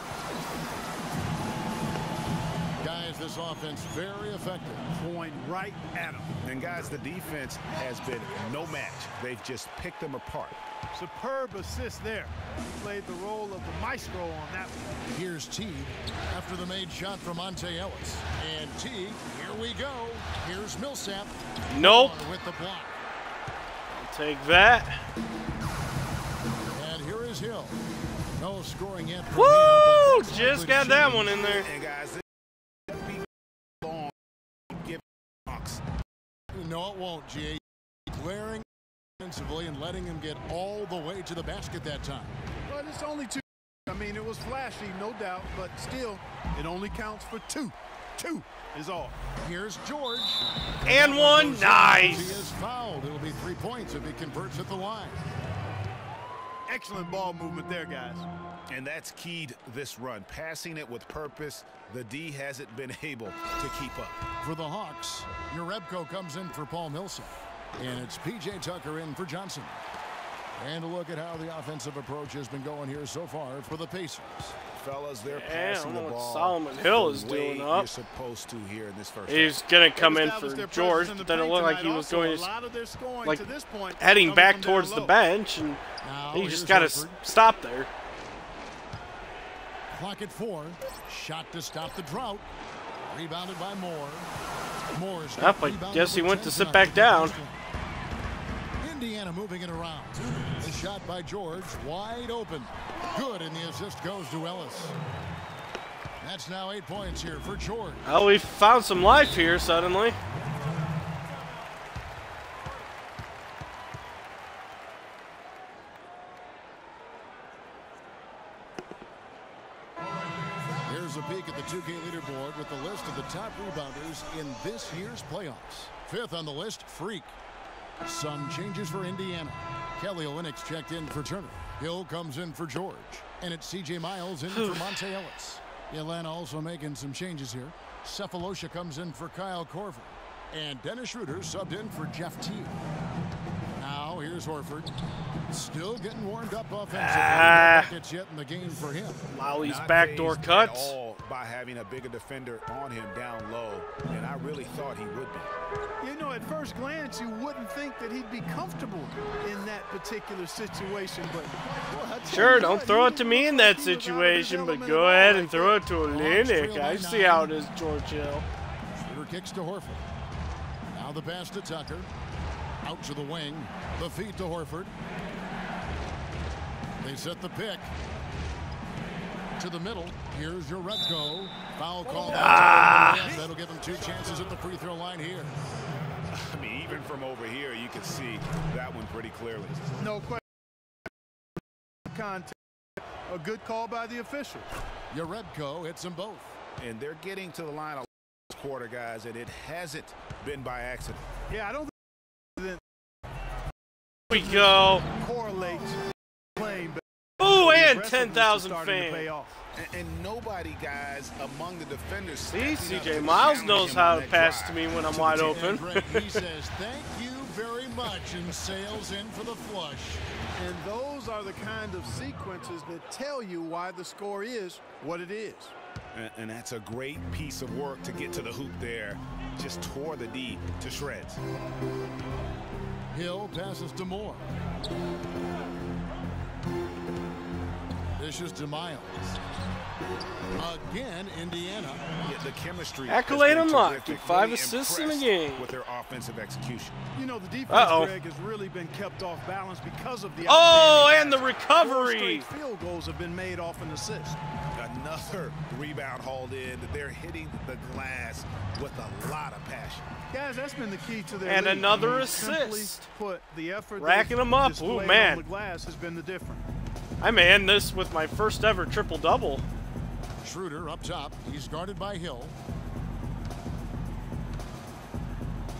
Guys, this offense very effective. Going right at him. And guys, the defense has been no match. They've just picked them apart. Superb assist there. Played the role of the maestro on that one. Here's Teague after the made shot from Monte Ellis. And Teague, here we go. Here's Millsap. Nope. With the block. I'll take that. And here is Hill. No scoring yet. Woo! Just got that one in there. And guys, no, it won't, G. Glaring offensively and letting him get all the way to the basket that time. But it's only 2. I mean, it was flashy, no doubt, but still, it only counts for 2. 2 is all. Here's George. And one. He Nice. is fouled. It'll be 3 points if he converts at the line. Excellent ball movement there, guys. And that's keyed this run. Passing it with purpose. The D hasn't been able to keep up. For the Hawks, Jerebko comes in for Paul Millsap. And it's P.J. Tucker in for Johnson. And a look at how the offensive approach has been going here so far for the Pacers. Fellas, they're Yeah, passing I the don't know what ball Solomon Hill is the way doing up. You're supposed to here in this first He's half. going to come in Established for their George, presence in but the then it paint looked like he tonight. was Also, going a to, lot of their scoring like, to this point heading coming back from towards down the low. bench, and Now he here's just got to Horford. stop there. Clock at 4. Shot to stop the drought. Rebounded by Moore. Moore's Yep, I guess he went to sit back down. Indiana moving it around. The shot by George, wide open. Good, and the assist goes to Ellis. That's now 8 points here for George. Oh, we found some life here suddenly. Here's a peek at the 2K leaderboard with the list of the top rebounders in this year's playoffs. 5th on the list, Freak. Some changes for Indiana. Kelly Olynyk checked in for Turner. Hill comes in for George. And it's C.J. Miles in for Monte Ellis. Atlanta also making some changes here. Cephalosha comes in for Kyle Korver. And Dennis Schroeder subbed in for Jeff Teague. Now here's Horford. Still getting warmed up offensively. It's yet in the game for him. Lowry's Not backdoor fazed cuts. at all by having a bigger defender on him down low, and I really thought he would be. You know, at first glance, you wouldn't think that he'd be comfortable in that particular situation, but well, Sure, don't throw it to me in that situation, but go ahead and throw it to Olynyk. I see how it is, George Hill. Schroeder kicks to Horford. Now the pass to Tucker. Out to the wing. The feed to Horford. They set the pick. To the middle. Here's Jerebko. Foul call. That'll give him 2 chances at the free throw line here. I mean, even from over here, you can see that one pretty clearly. no question. Contact. A good call by the official. Jerebko hits them both. And they're getting to the line a quarter, guys, and it hasn't been by accident. Yeah, I don't think We go. correlates playing. Ooh, and Aggressiveness is 10,000 starting to pay fans. off. And nobody, guys, among the defenders. See, stepping up C.J. to Miles challenge knows him how on to that pass drive. to me when I'm wide open. And Greg, he says, thank you very much, and sails in for the flush. And those are the kind of sequences that tell you why the score is what it is. And that's a great piece of work to get to the hoop there. Just tore the D to shreds. Hill passes to Moore. Dishes to Miles. Again, Indiana. Yeah, the chemistry. Accolade has been unlocked. terrific. 5 Really assists in the impressed game. with their offensive execution. You know, the defense, Uh-oh. Greg, has really been kept off balance because of the Oh, outstanding and the pass. 4 recovery. straight field goals have been made off an assist. Another rebound hauled in. They're hitting the glass with a lot of passion. Guys, that's been the key to their And lead. another I mean, simply assist. Put the effort Racking they've them up. Ooh, displayed man. on the glass has been the difference. I may end this with my first ever triple-double. Schroeder up top. He's guarded by Hill.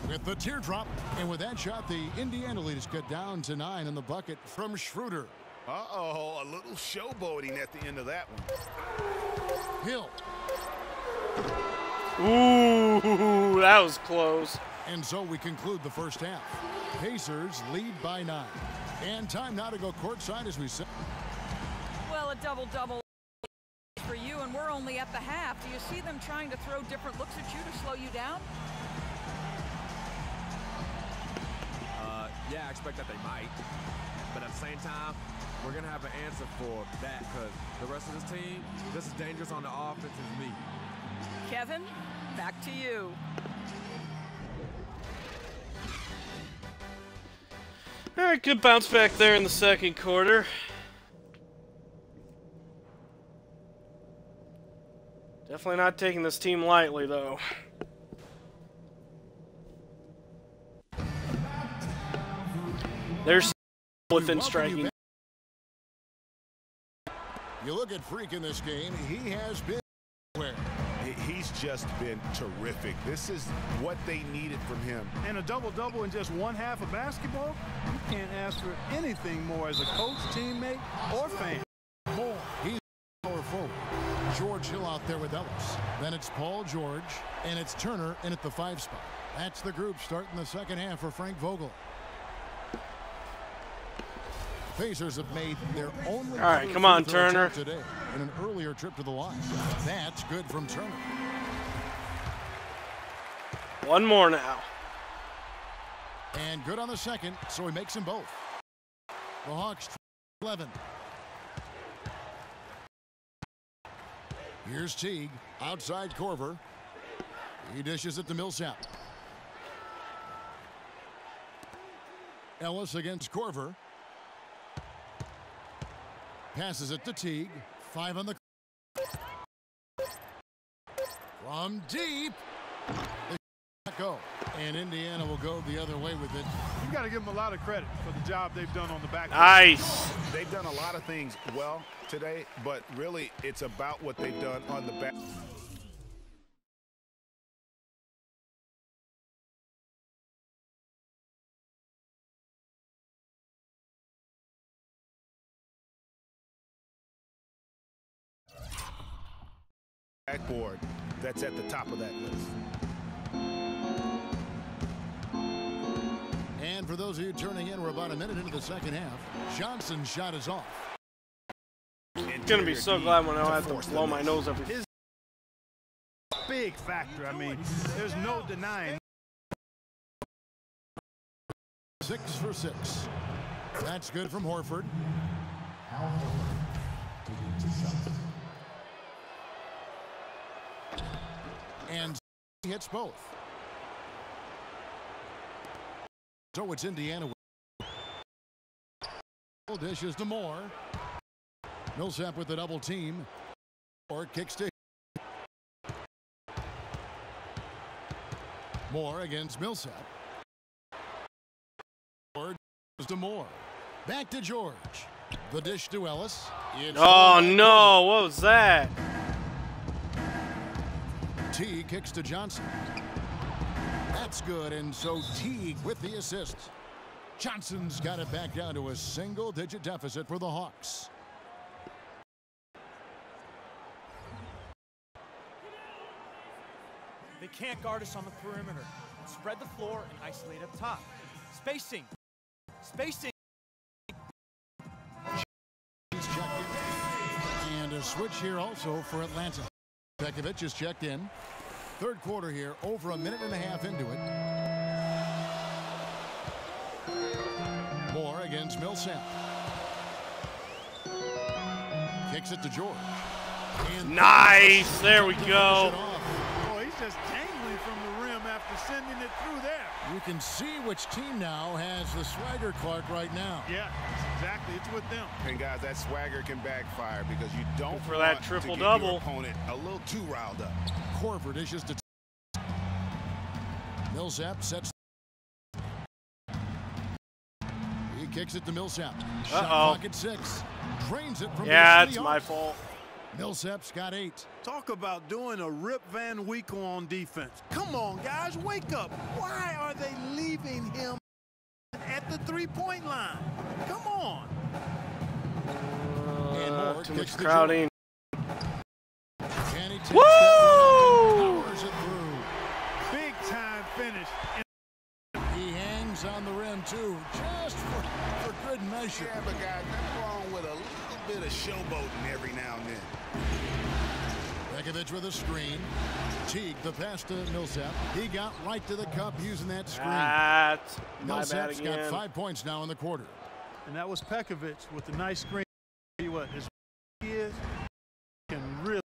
With the teardrop. And with that shot, the Indiana lead is cut down to 9 in the bucket from Schroeder. Uh-oh, a little showboating at the end of that one. Hill. Ooh, that was close. And so we conclude the first half. Pacers lead by 9. And time now to go courtside as we sit. Well, a double-double for you, and we're only at the half. Do you see them trying to throw different looks at you to slow you down? Yeah, I expect that they might. But at the same time, we're going to have an answer for that because the rest of this team, just as dangerous on the offense as me. Kevin, back to you. All right, good bounce back there in the second quarter. Definitely not taking this team lightly, though. There's within striking. You look at Freak in this game, he has been where. He's just been terrific. This is what they needed from him. And a double-double in just one half of basketball, you can't ask for anything more as a coach, teammate, or fan. Moore, he's power forward. George Hill out there with Ellis. Then it's Paul George, and it's Turner in at the 5 spot. That's the group starting the second half for Frank Vogel. Pacers have made their only. All right, come on, Turner. Today in an earlier trip to the line. That's good from Turner. One more now. And good on the second, so he makes them both. The Hawks 11. Here's Teague outside Korver. He dishes it to Millsap. Ellis against Korver. Passes it to Teague. 5 on the from deep. They go. And Indiana will go the other way with it. You got to give them a lot of credit for the job they've done on the back. Nice. They've done a lot of things well today, but really it's about what they've done on the back. Backboard that's at the top of that list. And for those of you turning in, we're about a minute into the second half. Johnson's shot is off. I'm going to be so glad when I don't have to blow my nose every. His big factor. I mean, there's no denying. 6 for 6. That's good from Horford. And he hits both. So it's Indiana. Dishes to Moore. Millsap with the double team. Moore kicks to Moore against Millsap. Moore to Moore. Back to George. The dish to Ellis. Oh no! What was that? Teague kicks to Johnson. That's good, and so Teague with the assist. Johnson's got it back down to a single-digit deficit for the Hawks. They can't guard us on the perimeter. Spread the floor and isolate up top. Spacing. Spacing. He's checked in. And a switch here also for Atlanta. Pekovic is checked in. Third quarter here, over a minute and a half into it. Moore against Millsap. Kicks it to George. And nice! There we go. Oh, he's just dangling from the rim after sending it through there. You can see which team now has the swagger, Clark, right now. Yeah, exactly. It's with them. And guys, that swagger can backfire because you don't for want that triple to get double. your opponent a little too riled up. Korver dishes to Millsap sets. He kicks it to Millsap. Shot clock at 6. Drains it from it's my fault. Millsap's got 8. Talk about doing a Rip Van Winkle on defense. Come on, guys, wake up. Why are they leaving him at the three-point line? Come on. And Moore Too kicks much the crowding. And he takes Woo! that one and powers it through. Big time finish. He hangs on the rim, too, just for good measure. Yeah, but guys, nothing wrong with a little bit of showboating every now and then. Pekovic with a screen. Teague, the pass to Millsap. He got right to the cup using that screen. That's my bad Millsap's got again. 5 points now in the quarter. And that was Pekovic with the nice screen. See what his is can really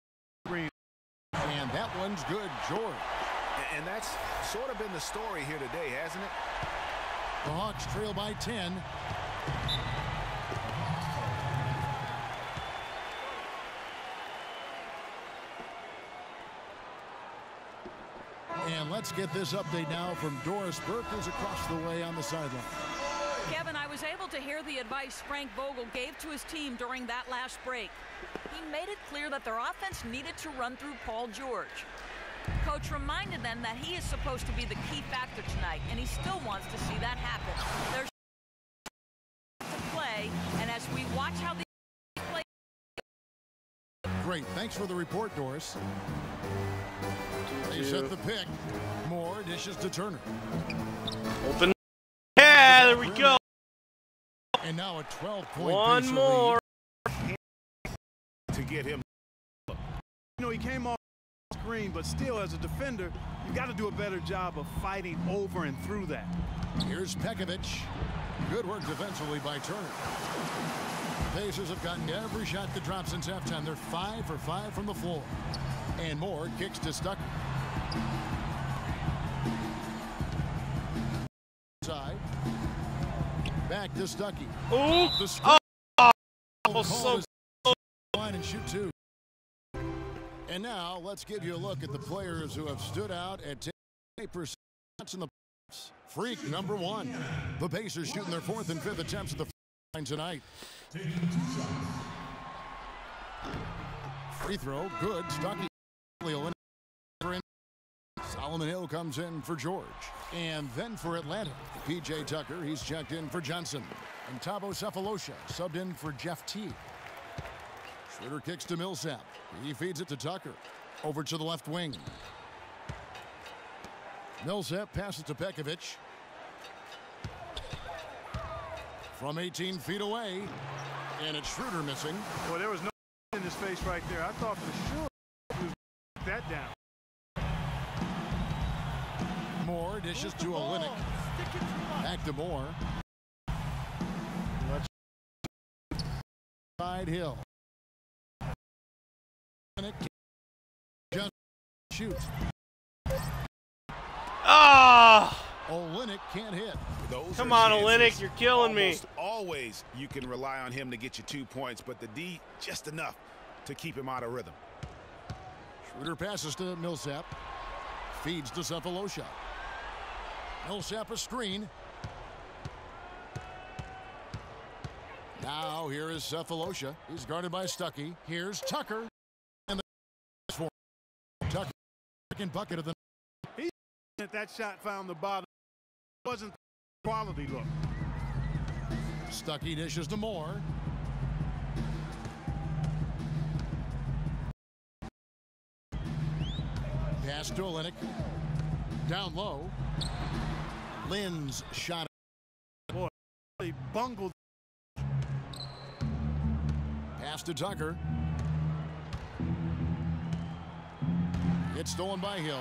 screen. And that one's good, George. And that's sort of been the story here today, hasn't it? The Hawks trail by 10. And let's get this update now from Doris Burke, who's across the way on the sideline. Kevin, I was able to hear the advice Frank Vogel gave to his team during that last break. he made it clear that their offense needed to run through Paul George. Coach reminded them that he is supposed to be the key factor tonight, and he still wants to see that happen. There's to play, and as we watch how they play. Great. Thanks for the report, Doris. They set the pick. Moore dishes to Turner. Open. Yeah, there we go. And now a 12-point One more. To get him. You know, he came off the screen, but still, as a defender, you got to do a better job of fighting over and through that. Here's Pekovic. Good work defensively by Turner. The Pacers have gotten every shot that dropped since halftime. They're 5 for 5 from the floor. And Moore kicks to Stuckey. Side. Back to Stuckey. Ooh. The screen. Oh, so Line and shoot two. And now let's give you a look at the players who have stood out at 8% in the playoffs. Freak number 1. The Pacers shooting their 4th and 5th attempts at the line tonight. Free throw, good. Stuckey. Solomon Hill comes in for George. And then for Atlanta, P.J. Tucker, he's checked in for Johnson. And Thabo Sefolosha subbed in for Jeff Teague. Schroeder kicks to Millsap. He feeds it to Tucker. Over to the left wing. Millsap passes to Pekovic. From 18 feet away. And it's Schroeder missing. Well, there was no in his face right there. I thought for sure he was that down. Moore dishes to Olynyk. Back to Moore. Side Hill. Olynyk just shoots. ah. Olynyk can't hit. Come on, Olynyk, you're killing me. Always you can rely on him to get you 2 points, but the D just enough to keep him out of rhythm. Schroeder passes to Millsap. Feeds to Sefolosha. Millsap a screen. Now here is Sefolosha. He's guarded by Stuckey. Here's Tucker. And the Tucker second bucket of the night. That shot found the bottom. It wasn't the quality look. Stuckey dishes to Moore. Pass to Olynyk. Down low. Lynn's shot. Boy, he bungled. Pass to Tucker. It's stolen by Hill.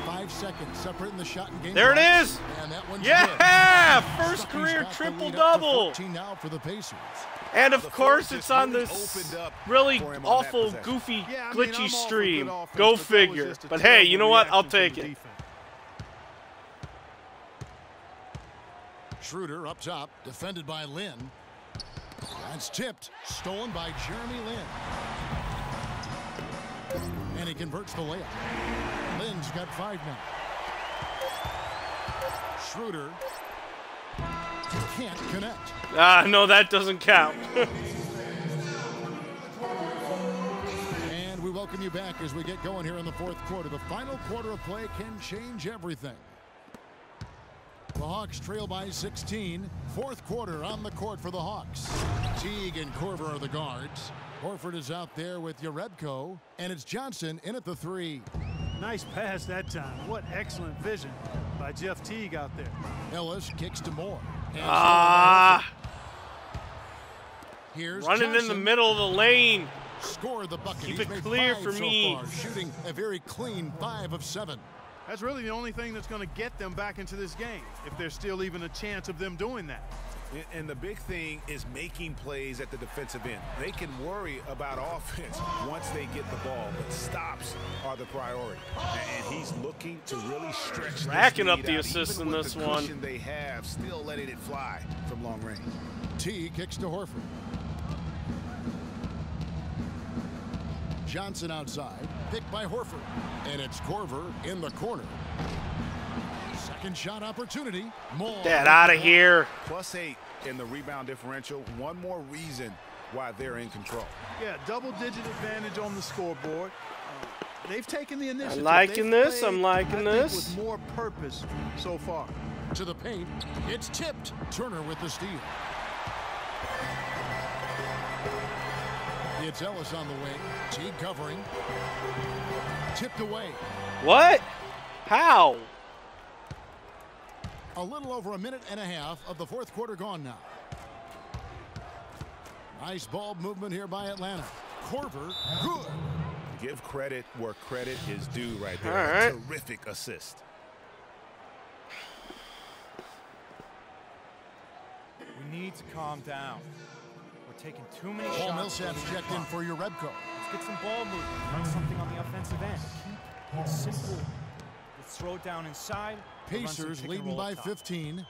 5 seconds separating the shot and game. There it is. And that one's yeah, good. first Stuckey's career got the triple lead up to double. 14 now for the Pacers. And of course, it's on this really awful, goofy, glitchy stream. Go figure. But hey, you know what? I'll take it. Schroeder up top, defended by Lynn. That's tipped, stolen by Jeremy Lin. And he converts the layup. Lynn's got 5 now. Schroeder can't connect. No, that doesn't count. And we welcome you back as we get going here in the 4th quarter. The final quarter of play can change everything. The Hawks trail by 16. 4th quarter on the court for the Hawks. Teague and Korver are the guards. Horford is out there with Yarebko, and it's Johnson in at the 3. Nice pass that time. What excellent vision by Jeff Teague out there. Ellis kicks to Moore. Here's running Johnson. In the middle of the lane. Score the bucket. Keep He's it made clear 5 for so me. far, shooting a very clean 5 of 7. That's really the only thing that's going to get them back into this game, if there's still even a chance of them doing that. And the big thing is making plays at the defensive end. They can worry about offense once they get the ball, but stops are the priority. And he's looking to really stretch. Racking up the out, assists even in with this the one. cushion they have, still letting it fly from long range. T kicks to Horford. Johnson outside, picked by Horford. And it's Korver in the corner. Second shot opportunity. More. Get that out of here. +8 in the rebound differential. One more reason why they're in control. Yeah, double-digit advantage on the scoreboard. They've taken the initiative. I'm liking this. I'm liking I think, this. with more purpose so far. To the paint. It's tipped. Turner with the steal. It's Ellis on the wing. Teague covering. Tipped away. What? How? A little over a minute and a half of the fourth quarter gone now. Nice ball movement here by Atlanta. Korver, good. Give credit where credit is due right there. All right. Terrific assist. We need to calm down. We're taking too many Paul shots. Millsap's checked in for your Rebco. Let's get some ball movement. Run something on the offensive end. Keep it simple. Let's throw it down inside. Pacers leading by 15.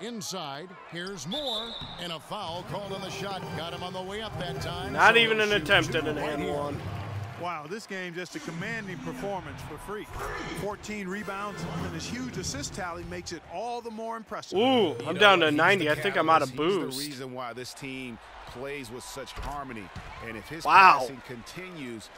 Inside, here's Moore, and a foul called on the shot. Got him on the way up that time. Not so even an he'll shoot attempt two at an right and here. one. Wow, this game just a commanding performance for Freak. 14 rebounds and his huge assist tally makes it all the more impressive. Ooh, I'm down to 90. I think I'm out of He's boost. the reason why this team plays with such harmony. And if his Wow. passing continues,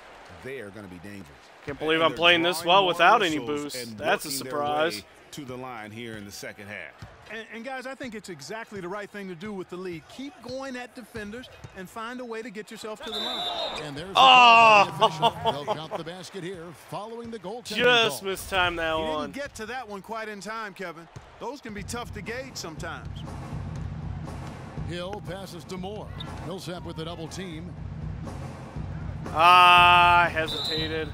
they are going to be dangerous. Can't believe And I'm they're playing this drawing well more without any whistles boost. and That's a working their surprise. way to the line here in the second half. And guys, I think it's exactly the right thing to do with the lead. Keep going at defenders and find a way to get yourself to the line. And there's the call by the official. They'll count the basket here following the goaltending Just call. mistimed that He one. didn't get to that one quite in time, Kevin. Those can be tough to gauge sometimes. Hill passes to Moore. Millsap with the double team. Ah, I hesitated.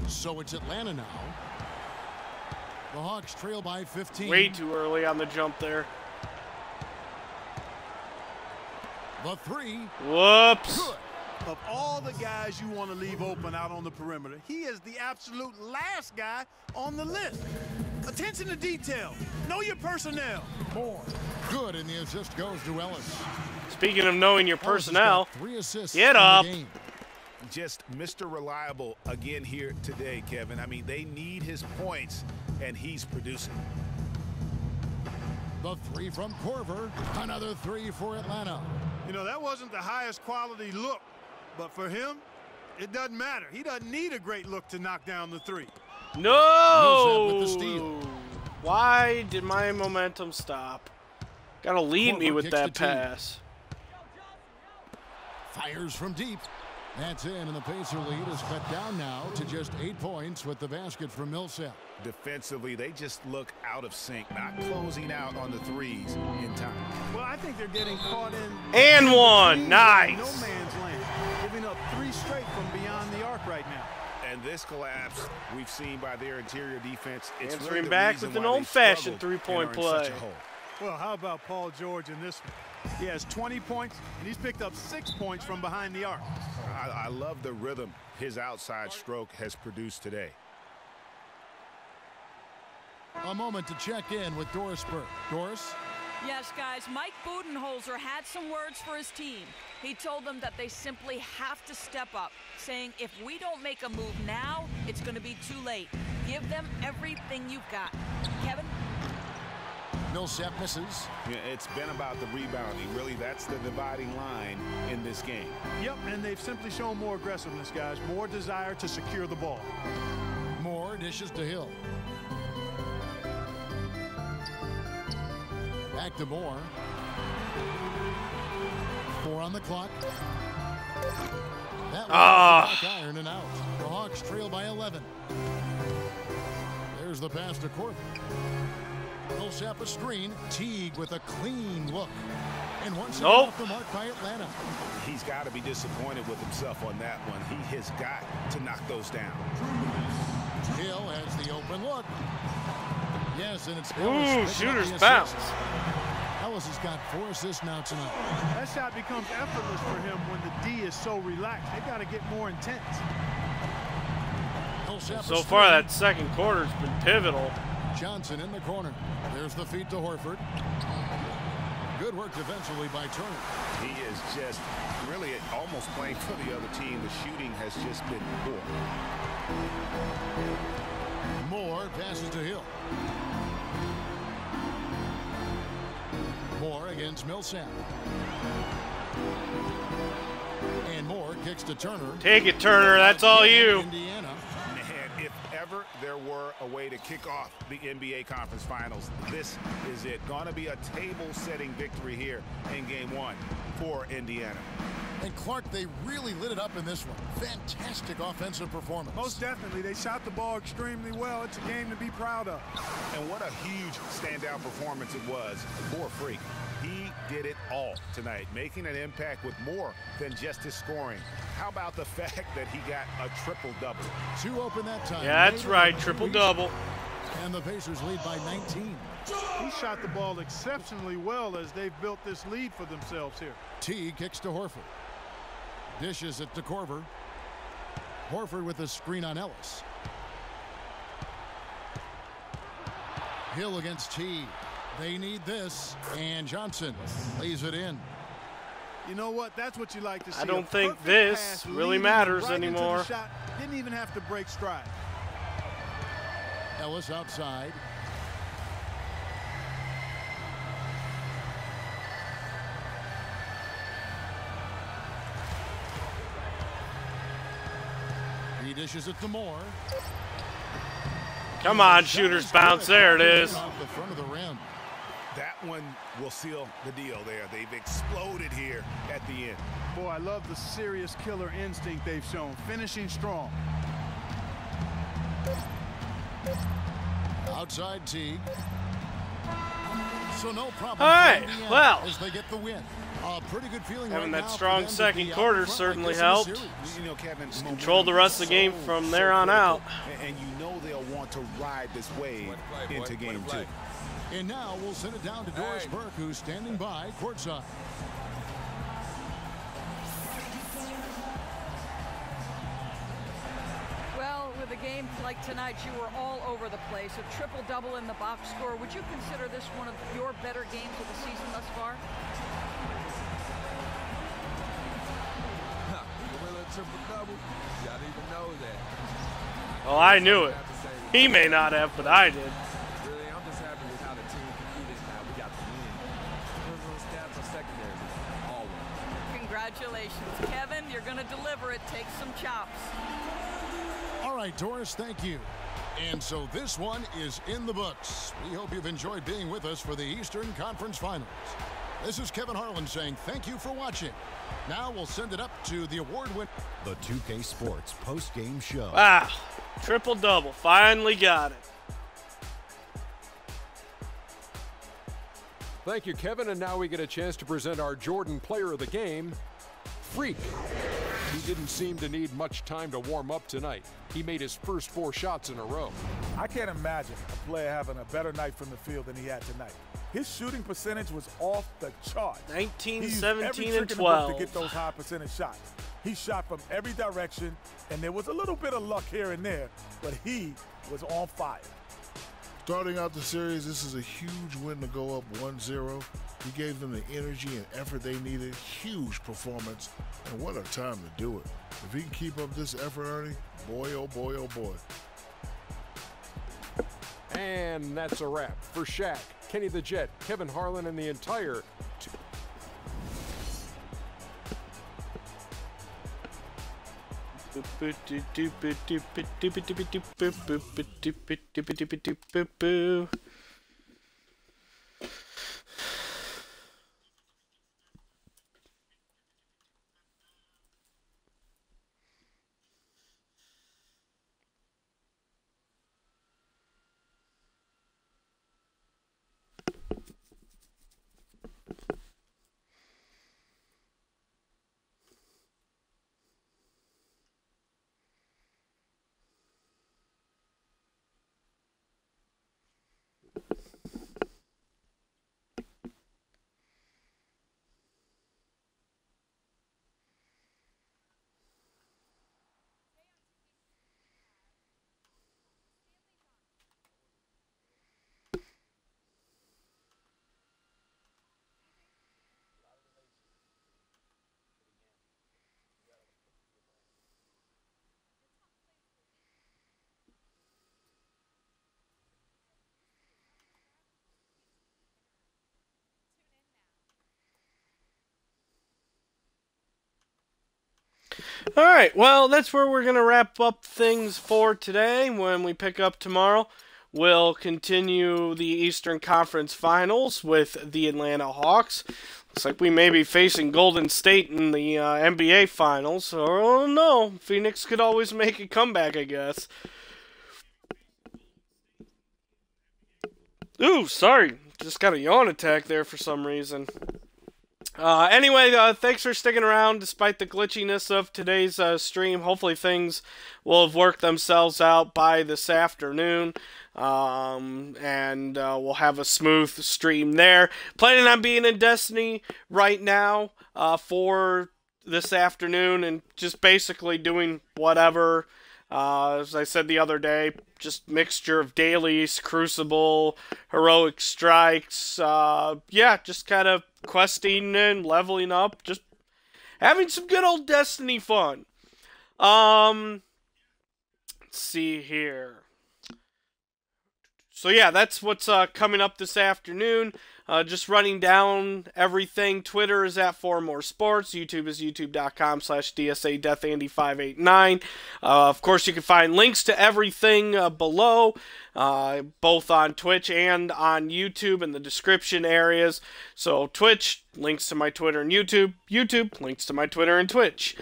So it's Atlanta now. The Hawks trail by 15. Way too early on the jump there. The three. Whoops. Good. Of all the guys you want to leave open out on the perimeter, he is the absolute last guy on the list. Attention to detail. Know your personnel. Moore. Good, and the assist goes to Ellis. Speaking of knowing your Ellis has personnel, got 3 assists get in the up. game. Just Mr. Reliable again here today, Kevin. I mean, they need his points, and he's producing. The three from Korver. Another three for Atlanta. You know, that wasn't the highest quality look, but for him, it doesn't matter. He doesn't need a great look to knock down the three. no. Millsap with the steal. Why did my momentum stop? Gotta lead me Korver with kicks that the two. pass. Fires from deep. That's in, and the Pacer lead is cut down now to just 8 points with the basket from Millsap. Defensively, they just look out of sync, not closing out on the threes in time. Well, I think they're getting caught in And one. no Nice. man's land, giving up 3 straight from beyond the arc right now. And this collapse we've seen by their interior defense. It's Answering really the back reason with an why they old-fashioned struggled three-point and are in such play. a hole. Well, how about Paul George in this one? He has 20 points, and he's picked up 6 points from behind the arc. I love the rhythm his outside stroke has produced today. A moment to check in with Doris Burke. Doris? Yes, guys, Mike Budenholzer had some words for his team. He told them that they simply have to step up, saying if we don't make a move now, it's going to be too late. Give them everything you've got. Kevin? Millsap misses. Yeah, it's been about the rebounding. Really, that's the dividing line in this game. Yep, and they've simply shown more aggressiveness, guys, more desire to secure the ball. Moore dishes to Hill. Back to Moore. 4 on the clock. That was the back iron and out. The Hawks trail by 11. There's the pass to Korver. Millsap a screen. Teague with a clean look. And once again off the mark by Atlanta. He's got to be disappointed with himself on that one. He has got to knock those down. Hill has the open look. Yes, and it's Ooh, Ellis shooter's picking up the bounce. assist. Ellis has got 4 assists now tonight. That shot becomes effortless for him when the D is so relaxed. They got to get more intense. Millsap So a far, screen. that second quarter's been pivotal. Johnson in the corner. There's the feed to Horford. Good work defensively by Turner. He is just really almost playing for the other team. The shooting has just been poor. Moore passes to Hill. Moore against Millsap. And Moore kicks to Turner. Take it, Turner. That's all you. Indiana. Man, if ever there were a way to kick off the NBA Conference Finals, this is it. Going to be a table-setting victory here in Game 1 for Indiana. And Clark, they really lit it up in this one. Fantastic offensive performance. Most definitely. They shot the ball extremely well. It's a game to be proud of. And what a huge standout performance it was for Freak. He did it all tonight, making an impact with more than just his scoring. How about the fact that he got a triple-double? 2 open that time. Yeah, that's right. Triple-double. And the Pacers lead by 19. He shot the ball exceptionally well as they've built this lead for themselves here. T kicks to Horford. Dishes it to Korver. Horford with a screen on Ellis. Hill against T. They need this. And Johnson lays it in. You know what? That's what you like to see. I don't think this really matters anymore. Shot. Didn't even have to break stride. Ellis outside. He dishes it to Moore. Come on, shooter's bounce. There it is. Off the front of the rim. That one will seal the deal there. They've exploded here at the end. Boy, I love the serious killer instinct they've shown. Finishing strong. Outside Teague. So no problem. All right, well. As they get the win. A pretty good feeling Having right that now strong for them to second be out quarter in front certainly like this in the helped. series. You know, Kevin, Controlled the rest of the game from there on out. And you know they'll want to ride this wave into Game 2. And now we'll send it down to Doris Burke, who's standing by courtside. Well, with a game like tonight, you were all over the place. A triple-double in the box score. Would you consider this one of your better games of the season thus far? Triple-double. Y'all didn't even know that. Well, I knew it. He may not have, but I did. Really, I'm just happy with how the team competed. Now we got the win. Those stats are secondary. Always. Congratulations, Kevin. You're going to deliver it. Take some chops. All right, Doris, thank you. And so this one is in the books. We hope you've enjoyed being with us for the Eastern Conference Finals. This is Kevin Harlan saying thank you for watching. Now we'll send it up to the award winner. The 2K Sports post-game show. Wow. Triple-double. Finally got it. Thank you, Kevin. And now we get a chance to present our Jordan Player of the Game, Freak. He didn't seem to need much time to warm up tonight. He made his first 4 shots in a row. I can't imagine a player having a better night from the field than he had tonight. His shooting percentage was off the chart. 19, He used 17, every and trick in the book 12. to get those high percentage shots. He shot from every direction, and there was a little bit of luck here and there, but he was on fire. Starting out the series, this is a huge win to go up 1-0. He gave them the energy and effort they needed. Huge performance, and what a time to do it. If he can keep up this effort, Ernie, boy, oh boy, oh boy. And that's a wrap for Shaq, Kenny the Jet, Kevin Harlan, and the entire Alright, well, that's where we're going to wrap up things for today. When we pick up tomorrow, we'll continue the Eastern Conference Finals with the Atlanta Hawks. Looks like we may be facing Golden State in the NBA Finals. Oh no, Phoenix could always make a comeback, I guess. Ooh, sorry. Just got a yawn attack there for some reason. Anyway, thanks for sticking around despite the glitchiness of today's stream. Hopefully things will have worked themselves out by this afternoon. And we'll have a smooth stream there. Planning on being in Destiny right now for this afternoon and just basically doing whatever. As I said the other day, just mixture of dailies, Crucible, heroic strikes, yeah, just kind of questing and leveling up, just having some good old Destiny fun. Let's see here. So yeah, that's what's coming up this afternoon. Just running down everything. Twitter is at 4moresports. YouTube is youtube.com/DSADeathAndy589. Of course, you can find links to everything below, both on Twitch and on YouTube in the description areas. So Twitch, links to my Twitter and YouTube. YouTube, links to my Twitter and Twitch.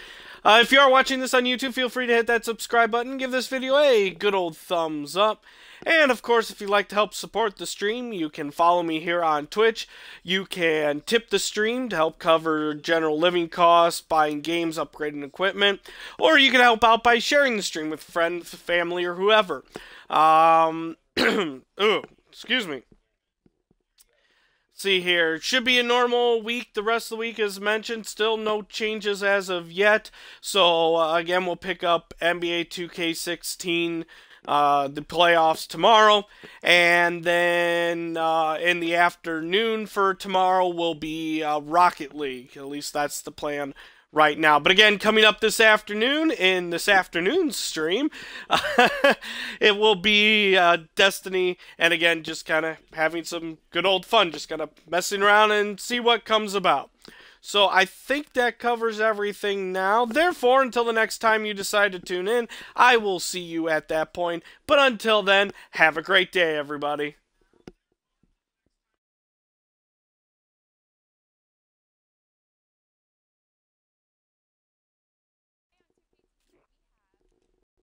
If you are watching this on YouTube, feel free to hit that subscribe button. Give this video a good old thumbs up. And, of course, if you'd like to help support the stream, you can follow me here on Twitch. You can tip the stream to help cover general living costs, buying games, upgrading equipment, or you can help out by sharing the stream with friends, family, or whoever. Ooh, excuse me. See here, should be a normal week. The rest of the week, as mentioned, still no changes as of yet. So, again, we'll pick up NBA 2K16 the playoffs tomorrow, and then in the afternoon for tomorrow will be Rocket League. At least that's the plan right now. But again, coming up this afternoon in this afternoon's stream, it will be Destiny, and again, just kind of having some good old fun, just kind of messing around and see what comes about. So I think that covers everything now. Therefore, until the next time you decide to tune in, I will see you at that point. But until then, have a great day, everybody.